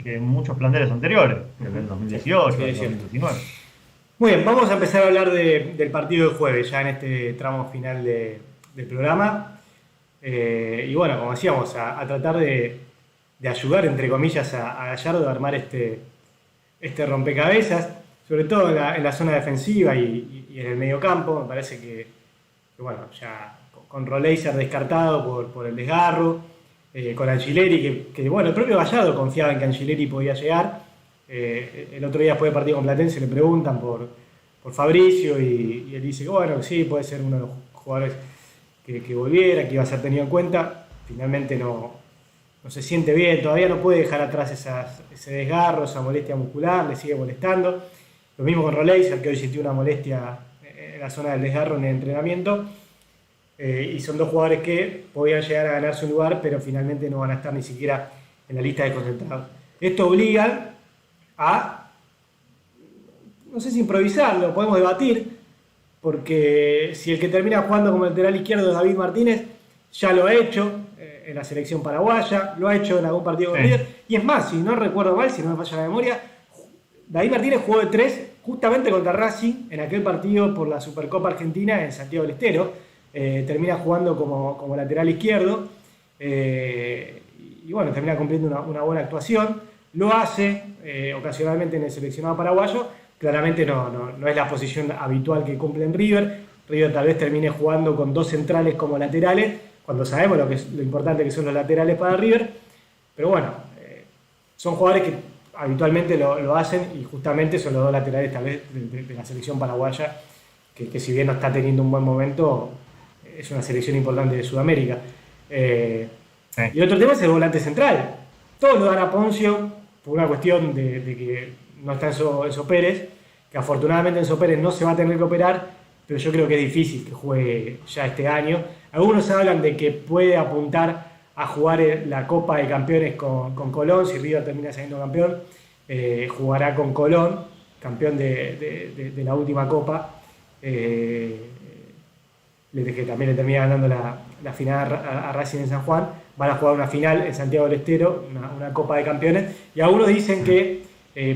que muchos planteles anteriores, desde el 2018, el 2019. Muy bien, vamos a empezar a hablar del partido del jueves, ya en este tramo final del programa. Y bueno, como decíamos, a tratar de ayudar, entre comillas, a Gallardo a armar este rompecabezas, sobre todo en la zona defensiva y en el mediocampo. Me parece que bueno, ya con Roleiser descartado por el desgarro, con Angileri, que bueno, el propio Gallardo confiaba en que Angileri podía llegar. El otro día después del partido con Platense le preguntan por Fabricio y él dice que bueno, sí, puede ser uno de los jugadores que volviera, que iba a ser tenido en cuenta. Finalmente no no se siente bien, todavía no puede dejar atrás ese desgarro, esa molestia muscular, le sigue molestando. Lo mismo con Roleiser, que hoy sintió una molestia en la zona del desgarro en el entrenamiento. Y son dos jugadores que podían llegar a ganarse un lugar, pero finalmente no van a estar ni siquiera en la lista de concentrados. Esto obliga a, no sé si improvisar, lo podemos debatir, porque si el que termina jugando como lateral izquierdo es David Martínez, ya lo ha hecho en la selección paraguaya, lo ha hecho en algún partido con River, y es más, si no recuerdo mal, si no me falla la memoria, David Martínez jugó de 3 justamente contra Racing en aquel partido por la Supercopa Argentina en Santiago del Estero. Termina jugando como lateral izquierdo y bueno, termina cumpliendo una buena actuación. Lo hace ocasionalmente en el seleccionado paraguayo. Claramente no es la posición habitual que cumple en River. River tal vez termine jugando con 2 centrales como laterales, cuando sabemos lo importante que son los laterales para River. Pero bueno, son jugadores que habitualmente lo hacen y justamente son los 2 laterales tal vez de la selección paraguaya, que si bien no está teniendo un buen momento, es una selección importante de Sudamérica. Y el otro tema es el volante central. Todos lo dan a Poncio por una cuestión de que no está Enzo Pérez, que afortunadamente Enzo Pérez no se va a tener que operar, pero yo creo que es difícil que juegue ya este año. Algunos hablan de que puede apuntar a jugar la Copa de Campeones con Colón, si River termina siendo campeón, jugará con Colón, campeón de la última Copa, que también le termina ganando la final a Racing en San Juan. Van a jugar una final en Santiago del Estero, una Copa de Campeones, y algunos dicen que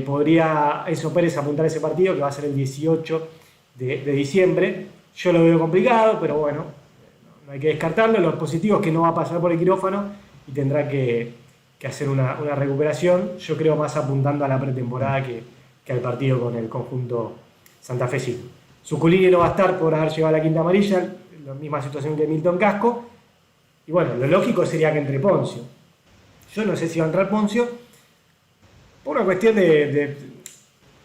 podría Enzo Pérez apuntar a ese partido, que va a ser el 18 de diciembre. Yo lo veo complicado, pero bueno, no hay que descartarlo. Lo positivo es que no va a pasar por el quirófano y tendrá que hacer una recuperación, yo creo más apuntando a la pretemporada que al partido con el conjunto santafesino. Zuculini no va a estar por haber llevado la quinta amarilla, la misma situación que Milton Casco. Y bueno, lo lógico sería que entre Poncio. Yo no sé si va a entrar Poncio por una cuestión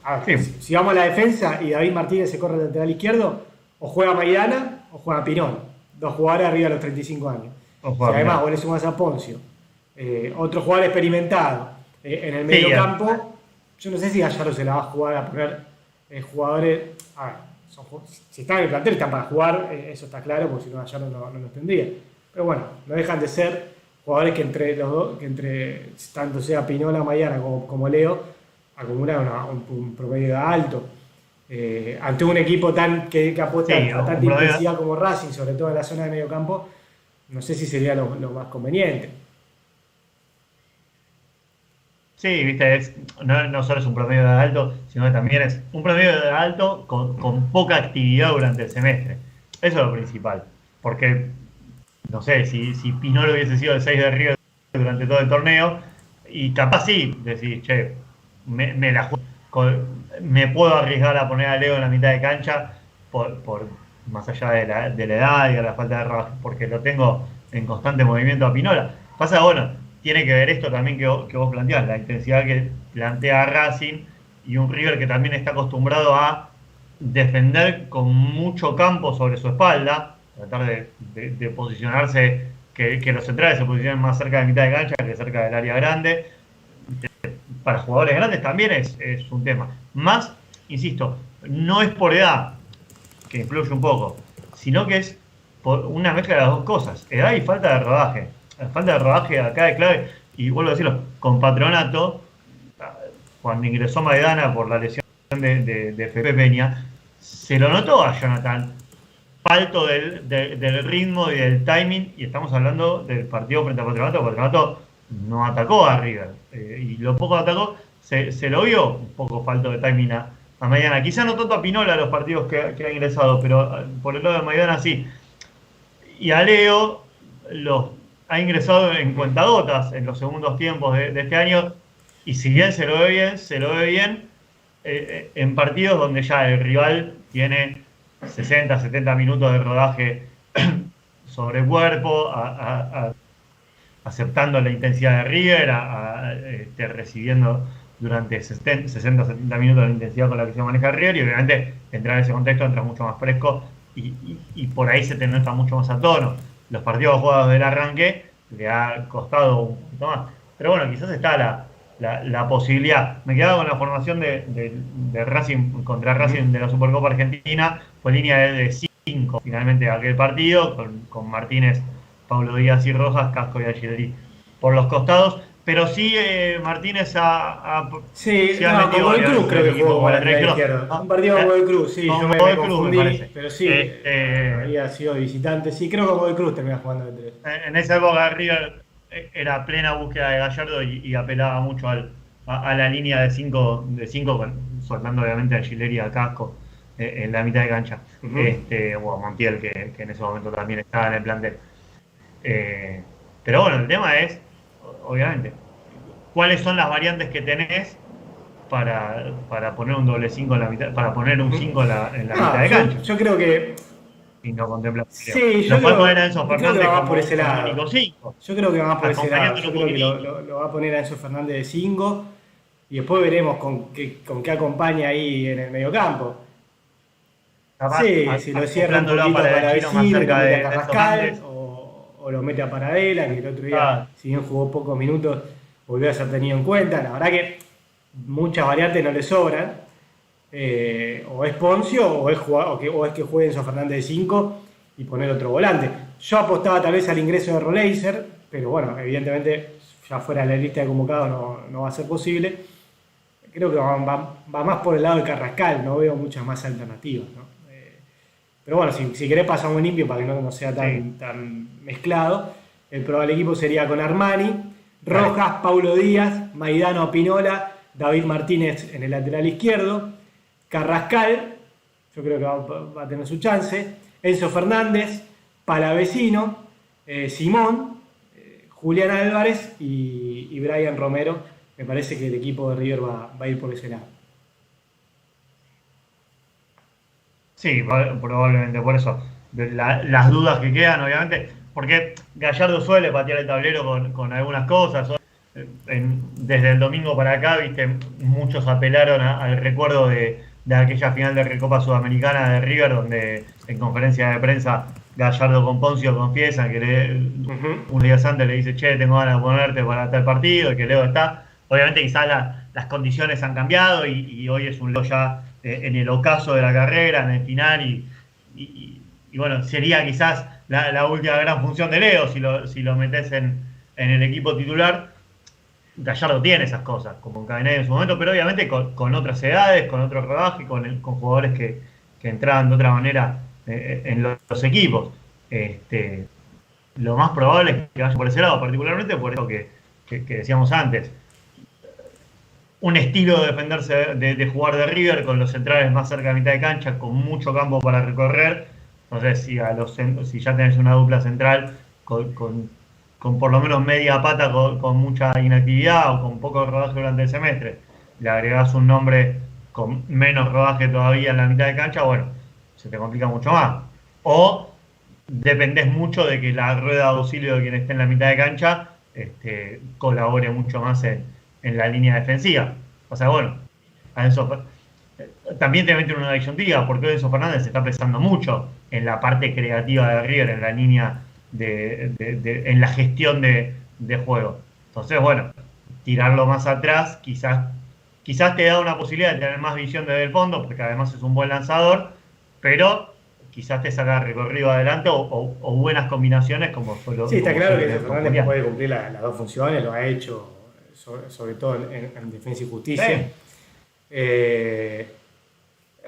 a ver, si vamos a la defensa y David Martínez se corre al lateral izquierdo, o juega Maidana o juega Pinón. 2 jugadores arriba de los 35 años. Y además vos le sumás a Poncio, otro jugador experimentado en el medio campo. Yo no sé si Gallardo se la va a jugar a poner jugadores. A ver, si están en el plantel están para jugar, eso está claro, porque si no Gallardo no los tendría. Pero bueno, no dejan de ser jugadores que entre los dos, tanto sea Pinola, Maidana como Leo, acumulan un promedio alto. Ante un equipo que apuesta a tanta intensidad como Racing, sobre todo en la zona de medio campo, no sé si sería lo más conveniente. Sí, viste, no solo es un promedio de alto, sino que también es un promedio de alto con poca actividad durante el semestre. Eso es lo principal. Porque, no sé, si Pinolo hubiese sido el 6 de River durante todo el torneo, y capaz sí, decís, che, me la juego, me puedo arriesgar a poner a Leo en la mitad de cancha por más allá de la edad y de la falta de rodaje, porque lo tengo en constante movimiento a Pinola. Pasa, bueno, tiene que ver esto también que vos planteás, la intensidad que plantea Racing y un River que también está acostumbrado a defender con mucho campo sobre su espalda, tratar de posicionarse, que los centrales se posicionen más cerca de mitad de cancha que cerca del área grande. Para jugadores grandes también es un tema. Más, insisto, no es por edad, que influye un poco, sino que es por una mezcla de las dos cosas, edad y falta de rodaje. La falta de rodaje acá es clave, y vuelvo a decirlo, con Patronato, cuando ingresó Maidana por la lesión de Pepe Peña, se lo notó a Jonathan falto del ritmo y del timing, y estamos hablando del partido frente a Patronato. Patronato no atacó a River, y lo poco atacó, se lo vio un poco falto de timing a Maidana. Quizá no tanto a Pinola los partidos que ha ingresado, pero por el lado de Maidana sí. Y a Leo ha ingresado en cuentagotas en los segundos tiempos de este año, y si bien se lo ve bien en partidos donde ya el rival tiene 60, 70 minutos de rodaje sobre cuerpo, aceptando la intensidad de River, recibiendo durante 60, 70 minutos la intensidad con la que se maneja River, y obviamente entrar en ese contexto entra mucho más fresco y por ahí se te nota mucho más a tono. Los partidos jugados del arranque le ha costado un poquito más. Pero bueno, quizás está la posibilidad. Me quedaba con la formación de Racing contra Racing de la Supercopa Argentina, fue línea de 5 finalmente aquel partido, con Martínez, Pablo Díaz y Rojas, Casco y Aguileri por los costados. Pero sí, Martínez Sí, ha no, metido con Godoy Cruz creo que jugó con la lateral izquierda. Un partido con Godoy Cruz, sí, yo me Godoy Cruz, confundí, me parece. pero sí, había sido de visitante. Sí, creo que con Godoy Cruz termina jugando de 3. En esa época River era plena búsqueda de Gallardo y apelaba mucho a la línea de 5, soltando obviamente a Gileri y a Casco en la mitad de cancha. O a Montiel, que en ese momento también estaba en el plantel. Pero bueno, el tema es, obviamente, ¿cuáles son las variantes que tenés para poner un doble 5 en la mitad, para poner un 5 en la mitad de cancha? Yo creo que Y no contemplar. sí, yo creo que Enzo Fernández va como, por ese lado. único 5. Yo creo que va más por ese lado. Yo creo que poquitito. lo va a poner a Enzo Fernández de 5 y después veremos con qué acompaña ahí en el mediocampo. Capaz, Sí, si lo cierra un poquito para Vecino, lo mete a Carrascal o lo mete a Paradela, que el otro día, si bien jugó pocos minutos, volvió a ser tenido en cuenta. La verdad que muchas variantes no le sobran. O es Poncio o es que juegue Enzo Fernández de 5 y poner otro volante. Yo apostaba tal vez al ingreso de Roleiser, pero bueno, evidentemente ya fuera de la lista de convocados no va a ser posible. Creo que va más por el lado de Carrascal, no veo muchas más alternativas, ¿no? Pero bueno, si querés pasamos limpio para que no sea tan mezclado. El probable equipo sería con Armani, Rojas, Paulo Díaz, Maidano, Pinola, David Martínez en el lateral izquierdo, Carrascal, yo creo que va a tener su chance, Enzo Fernández, Palavecino, Simón, Julián Álvarez y Brian Romero. Me parece que el equipo de River va a ir por ese lado. Sí, probablemente por eso. Las dudas que quedan, obviamente, porque Gallardo suele patear el tablero con algunas cosas. Desde el domingo para acá, viste, muchos apelaron al recuerdo de aquella final de Recopa Sudamericana de River, donde en conferencia de prensa Gallardo con Poncio confiesan que un día antes le dice, che, tengo ganas de ponerte para tal partido, y que Leo está. Obviamente quizás las condiciones han cambiado y hoy es un Leo ya en el ocaso de la carrera, en el final, y bueno, sería quizás la última gran función de Leo si lo metés en el equipo titular. Gallardo tiene esas cosas, como Cabenagui en su momento, pero obviamente con otras edades, con otro rodaje, con jugadores que entraban de otra manera en los equipos. Lo más probable es que vaya por ese lado, particularmente por eso que decíamos antes. Un estilo de defenderse, de jugar de River con los centrales más cerca de mitad de cancha, con mucho campo para recorrer. Entonces, si ya tenés una dupla central con por lo menos media pata, con mucha inactividad o con poco rodaje durante el semestre, le agregás un nombre con menos rodaje todavía en la mitad de cancha, bueno, se te complica mucho más. O dependés mucho de que la rueda de auxilio de quien esté en la mitad de cancha colabore mucho más en la línea defensiva. O sea, bueno, también te meten una disyuntiva, porque Enzo Fernández se está pensando mucho en la parte creativa de River, en la línea en la gestión de juego. Entonces, bueno, tirarlo más atrás quizás te da una posibilidad de tener más visión desde el fondo, porque además es un buen lanzador, pero quizás te saca recorrido adelante o buenas combinaciones como fue lo Sí, está claro que Fernández puede cumplir las dos funciones, lo ha hecho sobre todo en Defensa y Justicia. Sí.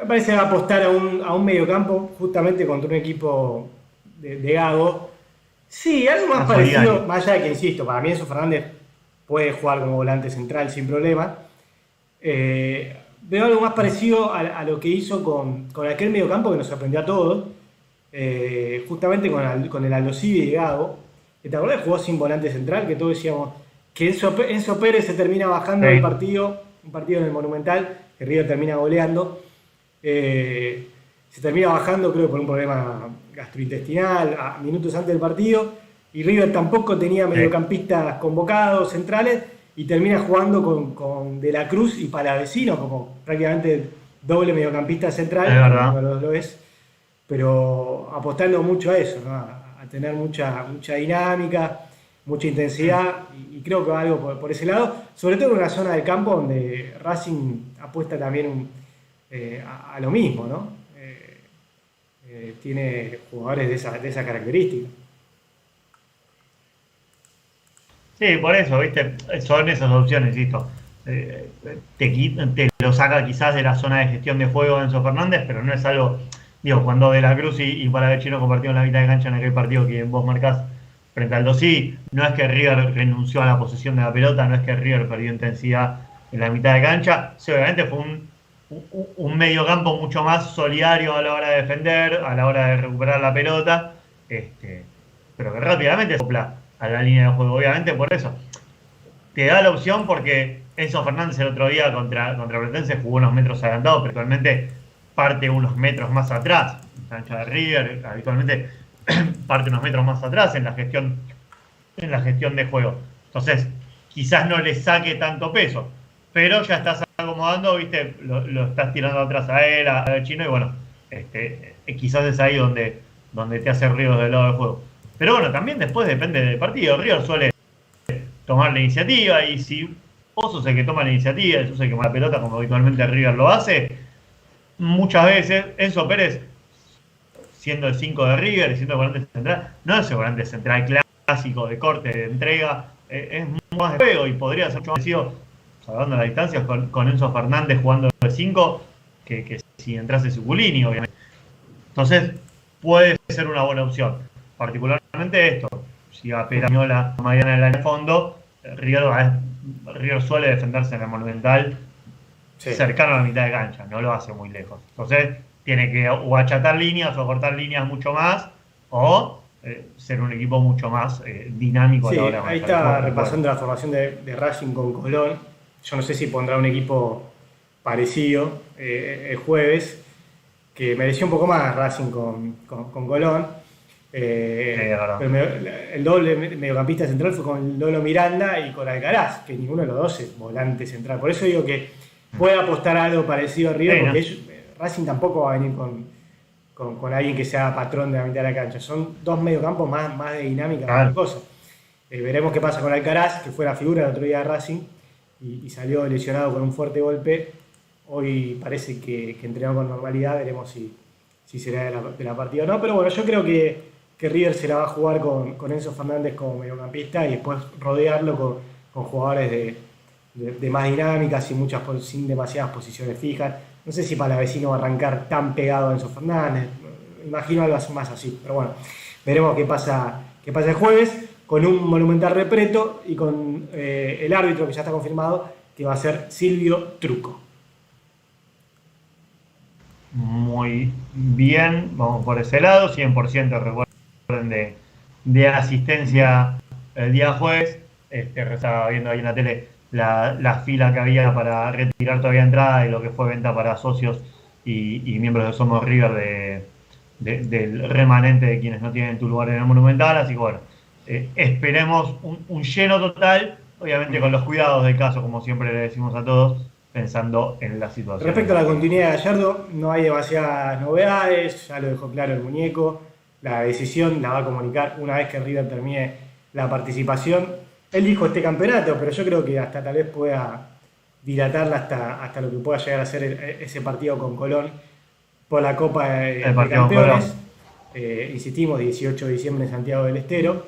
Me parece que va a apostar a un mediocampo justamente contra un equipo de Gago. Sí, algo más parecido, más allá de que, insisto, para mí Enzo Fernández puede jugar como volante central sin problema. Veo algo más parecido a lo que hizo con aquel mediocampo que nos sorprendió a todos, justamente con el Aldo Civi de Gago. ¿Te acordás que jugó sin volante central? Que todos decíamos que Enzo Pérez se termina bajando del partido, un partido en el Monumental, que River termina goleando. Se termina bajando, creo, por un problema gastrointestinal minutos antes del partido, y River tampoco tenía mediocampistas convocados centrales y termina jugando con De la Cruz y Palavecino como prácticamente doble mediocampista central. Es verdad. No lo es, pero apostando mucho a eso, ¿no? A tener mucha dinámica, mucha intensidad y creo que va algo por ese lado, sobre todo en una zona del campo donde Racing apuesta también a lo mismo, ¿no? Tiene jugadores de esa característica. Sí, por eso, ¿viste? Son esas opciones, insisto. Te lo saca quizás de la zona de gestión de juego de Enzo Fernández, pero no es algo, digo, cuando De la Cruz y Palavecino compartieron la mitad de cancha en aquel partido que vos marcás frente al Dosí, no es que River renunció a la posesión de la pelota, no es que River perdió intensidad en la mitad de cancha, sí, obviamente fue un mediocampo mucho más solidario a la hora de defender, a la hora de recuperar la pelota, pero que rápidamente sopla a la línea de juego, obviamente por eso. Te da la opción porque Enzo Fernández el otro día contra Platense jugó unos metros adelantados, pero actualmente parte unos metros más atrás. La cancha de River habitualmente parte unos metros más atrás en la gestión de juego. Entonces, quizás no le saque tanto peso, pero ya estás acomodando, ¿viste? Lo estás tirando atrás a él, al chino, y bueno, quizás es ahí donde te hace ruido del lado del juego. Pero bueno, también después depende del partido. River suele tomar la iniciativa, y si vos sos el que toma la iniciativa, sos el que la pelota como habitualmente River lo hace, muchas veces Enzo Pérez, siendo el 5 de River y siendo el volante central, no es el volante central clásico de corte, de entrega, es más de juego y podría ser mucho más parecido, salvando las distancias, con Enzo Fernández jugando de 5 que si entrase Zuculini, obviamente. Entonces puede ser una buena opción, particularmente esto. Si va a Perañola Mariana en el fondo, River suele defenderse en el Monumental, sí, cercano a la mitad de cancha, no lo hace muy lejos. Entonces tiene que o achatar líneas o cortar líneas mucho más, o ser un equipo mucho más dinámico. Sí, a la hora de ahí está repasando la formación de Racing con Colón. Yo no sé si pondrá un equipo parecido el jueves, que mereció un poco más Racing con Colón. Pero el doble mediocampista central fue con Lolo Miranda y con Alcaraz, que ninguno de los dos es volante central. Por eso digo que puede apostar a algo parecido a River, porque Racing tampoco va a venir con alguien que sea patrón de la mitad de la cancha. Son dos mediocampos más de dinámica que otra cosa. Veremos qué pasa con Alcaraz, que fue la figura el otro día de Racing y salió lesionado con un fuerte golpe. Hoy parece que entrenó con normalidad, veremos si será de la partida o no. Pero bueno, yo creo que River se la va a jugar con Enzo Fernández como mediocampista y después rodearlo con jugadores de más dinámicas sin demasiadas posiciones fijas. No sé si Palavecino va a arrancar tan pegado a Enzo Fernández, imagino algo más así, pero bueno, veremos qué pasa el jueves con un Monumental repleto y con el árbitro que ya está confirmado, que va a ser Silvio Truco. Muy bien, vamos por ese lado, 100% recuerden de asistencia el día jueves. Estaba viendo ahí en la tele la fila que había para retirar todavía entrada y lo que fue venta para socios y miembros de Somos River del remanente de quienes no tienen tu lugar en el Monumental, así que bueno, esperemos un lleno total, obviamente con los cuidados del caso, como siempre le decimos a todos, pensando en la situación. Respecto a la continuidad de Gallardo, no hay demasiadas novedades, ya lo dejó claro el muñeco, la decisión la va a comunicar una vez que River termine la participación. Él dijo este campeonato, pero yo creo que hasta tal vez pueda dilatarla hasta lo que pueda llegar a ser ese partido con Colón por la Copa de Campeones. Insistimos, 18 de diciembre en Santiago del Estero.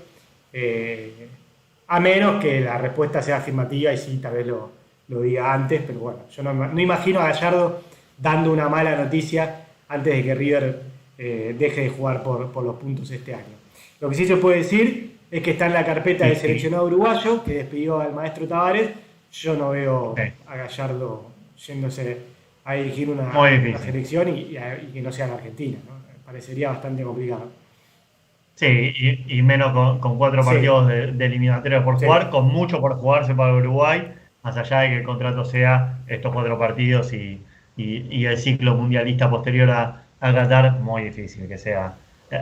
A menos que la respuesta sea afirmativa y sí, tal vez lo diga antes, pero bueno, yo no imagino a Gallardo dando una mala noticia antes de que River deje de jugar por los puntos este año. Lo que sí se puede decir es que está en la carpeta del seleccionado uruguayo, que despidió al maestro Tavares. Yo no veo a Gallardo yéndose a dirigir una selección y que no sea en Argentina, ¿no? Parecería bastante complicado. Sí, y menos con 4 partidos de eliminatorias por jugar, con mucho por jugarse para Uruguay, más allá de que el contrato sea estos 4 partidos y el ciclo mundialista posterior a Qatar, muy difícil que sea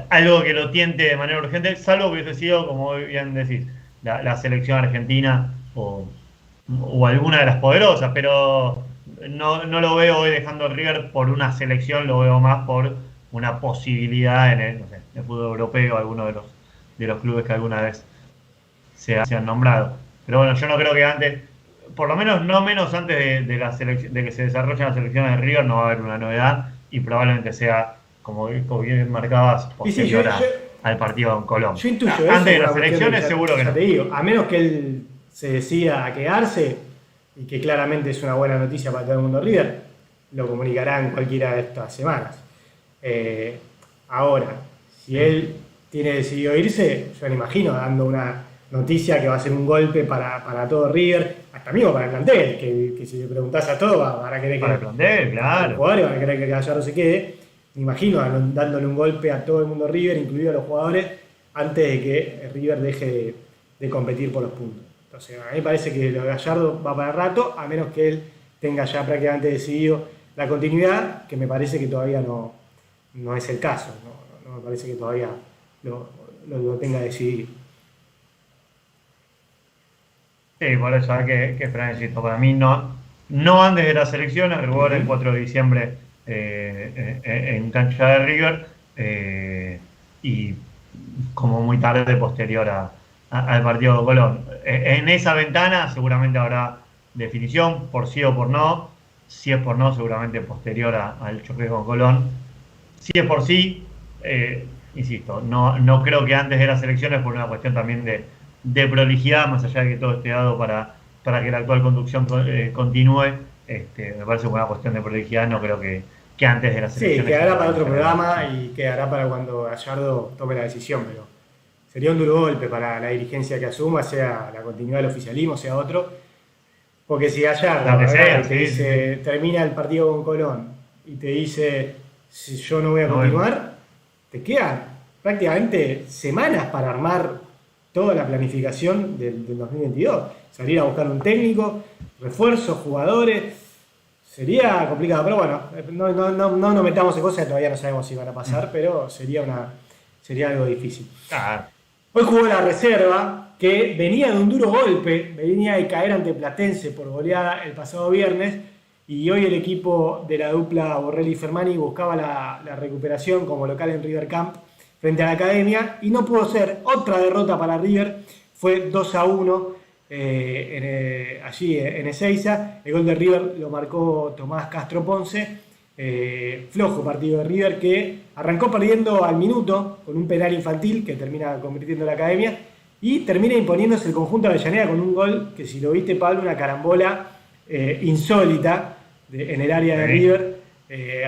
algo que lo tiente de manera urgente, salvo que hubiese sido, como bien decís, la selección argentina o alguna de las poderosas, pero no lo veo hoy dejando el River por una selección, lo veo más por una posibilidad en el fútbol europeo, alguno de los clubes que alguna vez se han nombrado. Pero bueno, yo no creo que antes, por lo menos no menos antes de que se desarrollen las selecciones de River, no va a haber una novedad y probablemente sea, como bien marcabas, posterior al partido con Colón. Yo intuyo antes de las elecciones seguro que no. Te digo, a menos que él se decida a quedarse, y que claramente es una buena noticia para todo el mundo River, lo comunicará en cualquiera de estas semanas. Ahora, si él tiene decidido irse, yo me imagino dando una noticia que va a ser un golpe para todo River, hasta mismo para el plantel, que si le preguntás a todos van a querer que... Para el plantel, claro. Los jugadores van a querer que Gallardo se quede. Me imagino dándole un golpe a todo el mundo River, incluido a los jugadores, antes de que River deje de competir por los puntos. Entonces, a mí me parece que lo de Gallardo va para rato, a menos que él tenga ya prácticamente decidido la continuidad, que me parece que todavía no es el caso. No me parece que todavía lo tenga decidido. Sí, por eso hay que esperar, insisto. Para mí no antes de las elecciones, rigor el 4 de diciembre en cancha de River, y como muy tarde posterior al partido de Colón. En esa ventana seguramente habrá definición por sí o por no. Si es por no, seguramente posterior al choque con Colón. Si es por sí, insisto, no creo que antes de las elecciones, por una cuestión también de prolijidad, más allá de que todo esté dado para que la actual conducción continúe. Me parece que una cuestión de prolijidad, no creo que antes de las elecciones. Sí, quedará para otro programa y quedará para cuando Gallardo tome la decisión, pero sería un duro golpe para la dirigencia que asuma, sea la continuidad del oficialismo, sea otro, porque si Gallardo te dice, termina el partido con Colón y te dice, si yo no voy a continuar, te quedan prácticamente semanas para armar toda la planificación del 2022, salir a buscar un técnico, refuerzos, jugadores. Sería complicado, pero bueno, no nos metamos en cosas que todavía no sabemos si van a pasar, pero sería algo difícil. Hoy jugó la reserva, que venía de un duro golpe, venía de caer ante Platense por goleada el pasado viernes, y hoy el equipo de la dupla Borrelli-Fermani buscaba la recuperación como local en River Camp frente a la Academia, y no pudo ser. Otra derrota para River, fue 2-1 allí en Ezeiza. El gol de River lo marcó Tomás Castro Ponce. Flojo partido de River, que arrancó perdiendo al minuto con un penal infantil que termina convirtiendo la Academia, y termina imponiéndose el conjunto de Avellaneda con un gol que, si lo viste, Pablo, una carambola insólita en el área de River.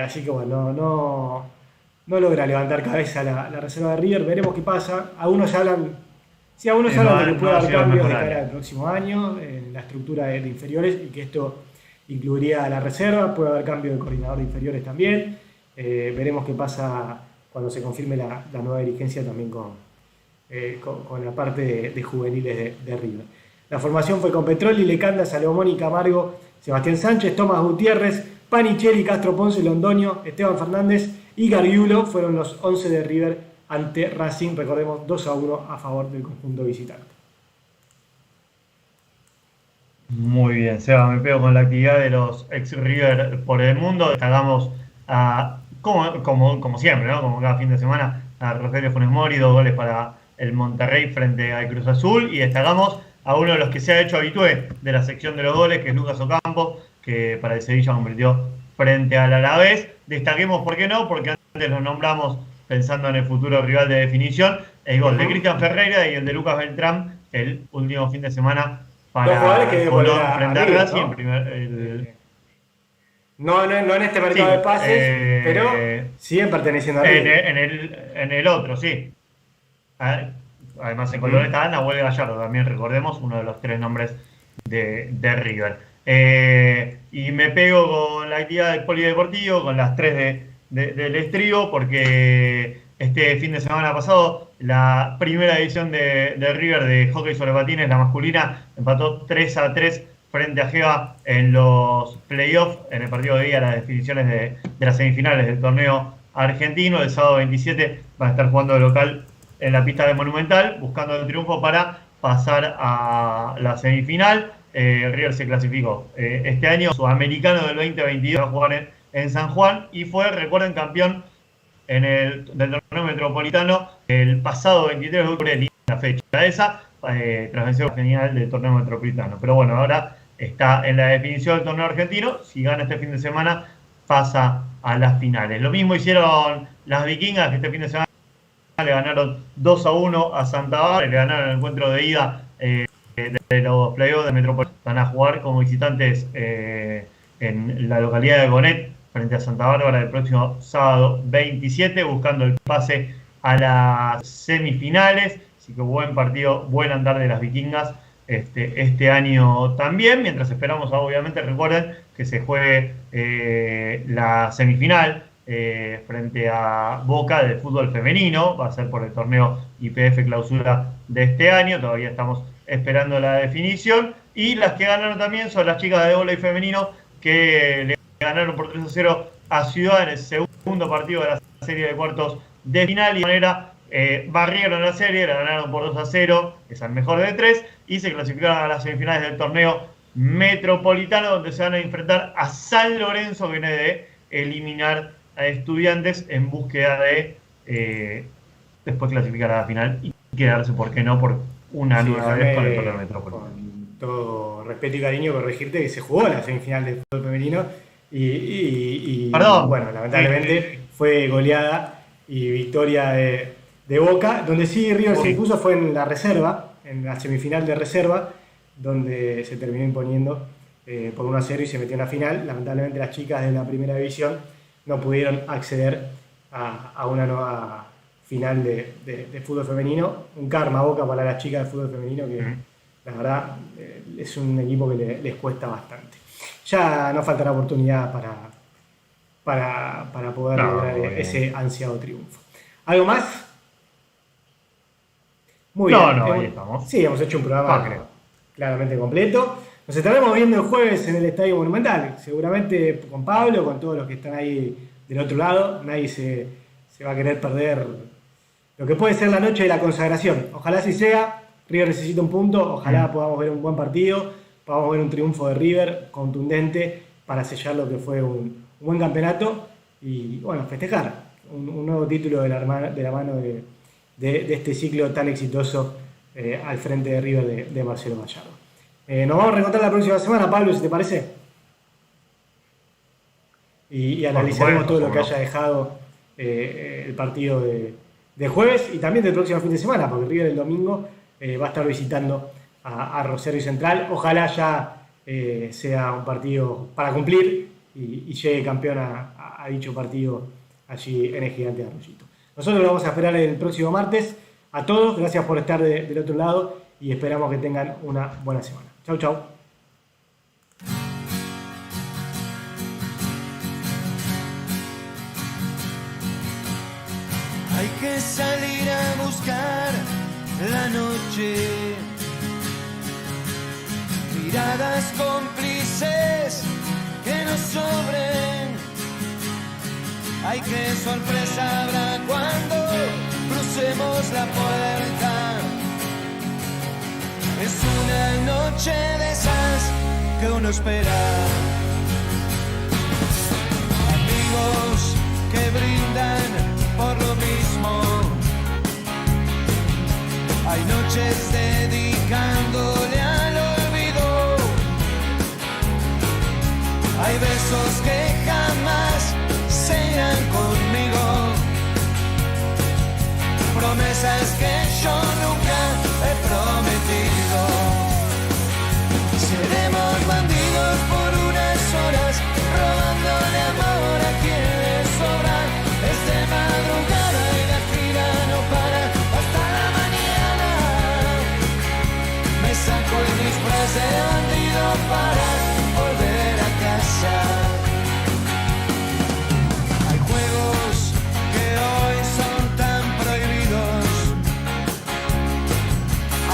Así que bueno, no logra levantar cabeza la reserva de River. Veremos qué pasa. Algunos hablan de que puede haber cambios de cara al próximo año en la estructura de inferiores, y que esto incluiría a la reserva. Puede haber cambio de coordinador de inferiores también. Veremos qué pasa cuando se confirme la nueva dirigencia también con la parte de juveniles de River. La formación fue con Petroli, Lecanda, Salomón y Camargo, Sebastián Sánchez, Tomás Gutiérrez, Panichelli, Castro Ponce, Londoño, Esteban Fernández y Gargiulo fueron los 11 de River ante Racing. Recordemos, 2-1 a favor del conjunto visitante. Muy bien, Seba, me pego con la actividad de los ex-River por el mundo. Destacamos como siempre, ¿no? Como cada fin de semana, a Rogelio Funes Mori, 2 goles para el Monterrey frente al Cruz Azul, y destacamos a uno de los que se ha hecho habitué de la sección de los goles, que es Lucas Ocampo, que para el Sevilla convirtió frente al Alavés. Destaquemos, ¿por qué no? Porque antes lo nombramos pensando en el futuro rival de definición, el gol de Cristian Ferreira y el de Lucas Beltrán el último fin de semana para Colón frente a Racing. ¿no? No en este mercado de pases, pero siguen perteneciendo a River. En el otro, sí. Además, en Colón está Nahuel Gallardo, también recordemos, uno de los 3 nombres de River. Y me pego con la actividad del polideportivo, con las 3 del estribo, porque este fin de semana pasado la primera edición de River de hockey sobre patines, la masculina, empató 3-3 frente a Geva en los playoffs, en el partido de día, las definiciones de las semifinales del torneo argentino. El sábado 27 van a estar jugando de local en la pista de Monumental, buscando el triunfo para pasar a la semifinal. River se clasificó este año sudamericano del 2022, va a jugar en San Juan, y fue, recuerden, campeón del torneo metropolitano el pasado 23 de octubre, en la fecha esa, tras vencer la final del torneo metropolitano. Pero bueno, ahora está en la definición del torneo argentino. Si gana este fin de semana, pasa a las finales. Lo mismo hicieron las Vikingas, que este fin de semana le ganaron 2-1 a Santa Bárbara, le ganaron el encuentro de ida de los playoffs de Metropolitano. Van a jugar como visitantes en la localidad de Gonet frente a Santa Bárbara el próximo sábado 27, buscando el pase a las semifinales. Así que buen partido, buen andar de las Vikingas este año también, mientras esperamos, obviamente, recuerden que se juegue la semifinal frente a Boca del fútbol femenino. Va a ser por el torneo IPF Clausura de este año, todavía estamos esperando la definición. Y las que ganaron también son las chicas de vóley femenino, que le ganaron por 3-0 a Ciudad en el segundo partido de la serie de cuartos de final, y de manera barrieron la serie, la ganaron por 2-0, es el mejor de 3, y se clasificaron a las semifinales del torneo metropolitano, donde se van a enfrentar a San Lorenzo, que viene de eliminar a Estudiantes en búsqueda de después clasificar a la final y quedarse, ¿por qué no?, por una nueva vez con el torneo metropolitano. Con todo respeto y cariño, corregirte que se jugó la semifinal del fútbol femenino y Perdón. Bueno, lamentablemente fue goleada y victoria de Boca. Donde sí River se impuso fue en la reserva, en la semifinal de reserva, donde se terminó imponiendo por 1-0 y se metió en la final. Lamentablemente las chicas de la primera división no pudieron acceder a una nueva final de fútbol femenino. Un karma Boca para las chicas de fútbol femenino, que la verdad es un equipo que les cuesta bastante. Ya no faltará oportunidad para poder lograr ese ansiado triunfo. ¿Algo más? Muy bien. Ahí estamos. Sí, hemos hecho un programa claramente completo. Nos estaremos viendo el jueves en el Estadio Monumental, seguramente con Pablo, con todos los que están ahí del otro lado. Nadie se va a querer perder lo que puede ser la noche de la consagración. Ojalá así sea. River necesita un punto, ojalá podamos ver un buen partido, podamos ver un triunfo de River contundente para sellar lo que fue un buen campeonato y, bueno, festejar un nuevo título de la mano de este ciclo tan exitoso al frente de River de Marcelo Gallardo. Nos vamos a reencontrar la próxima semana, Pablo, si te parece. Y analizaremos todo lo que haya dejado el partido de jueves y también del próximo fin de semana, porque River el domingo va a estar visitando a Rosario Central. Ojalá ya sea un partido para cumplir y llegue campeón a dicho partido allí en el Gigante de Arroyito. Nosotros lo vamos a esperar el próximo martes. A todos, gracias por estar del otro lado y esperamos que tengan una buena semana. Chau, chau. Hay que salir a buscar la noche, miradas cómplices que nos sobren. Ay, qué sorpresa habrá cuando crucemos la puerta. Es una noche de esas que uno espera. Amigos que brindan por lo mismo. Hay noches dedicándole al olvido. Hay besos que jamás se irán conmigo. Promesas que yo nunca he prometido. Seremos bandidos por unas horas, robándole amor a quienes sobran. Es de madrugada y la gira no para hasta la mañana. Me saco el disfraz de bandido para volver a casa. Hay juegos que hoy son tan prohibidos,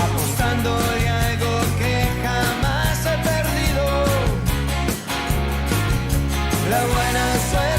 apostando y algo que jamás he perdido. La buena suerte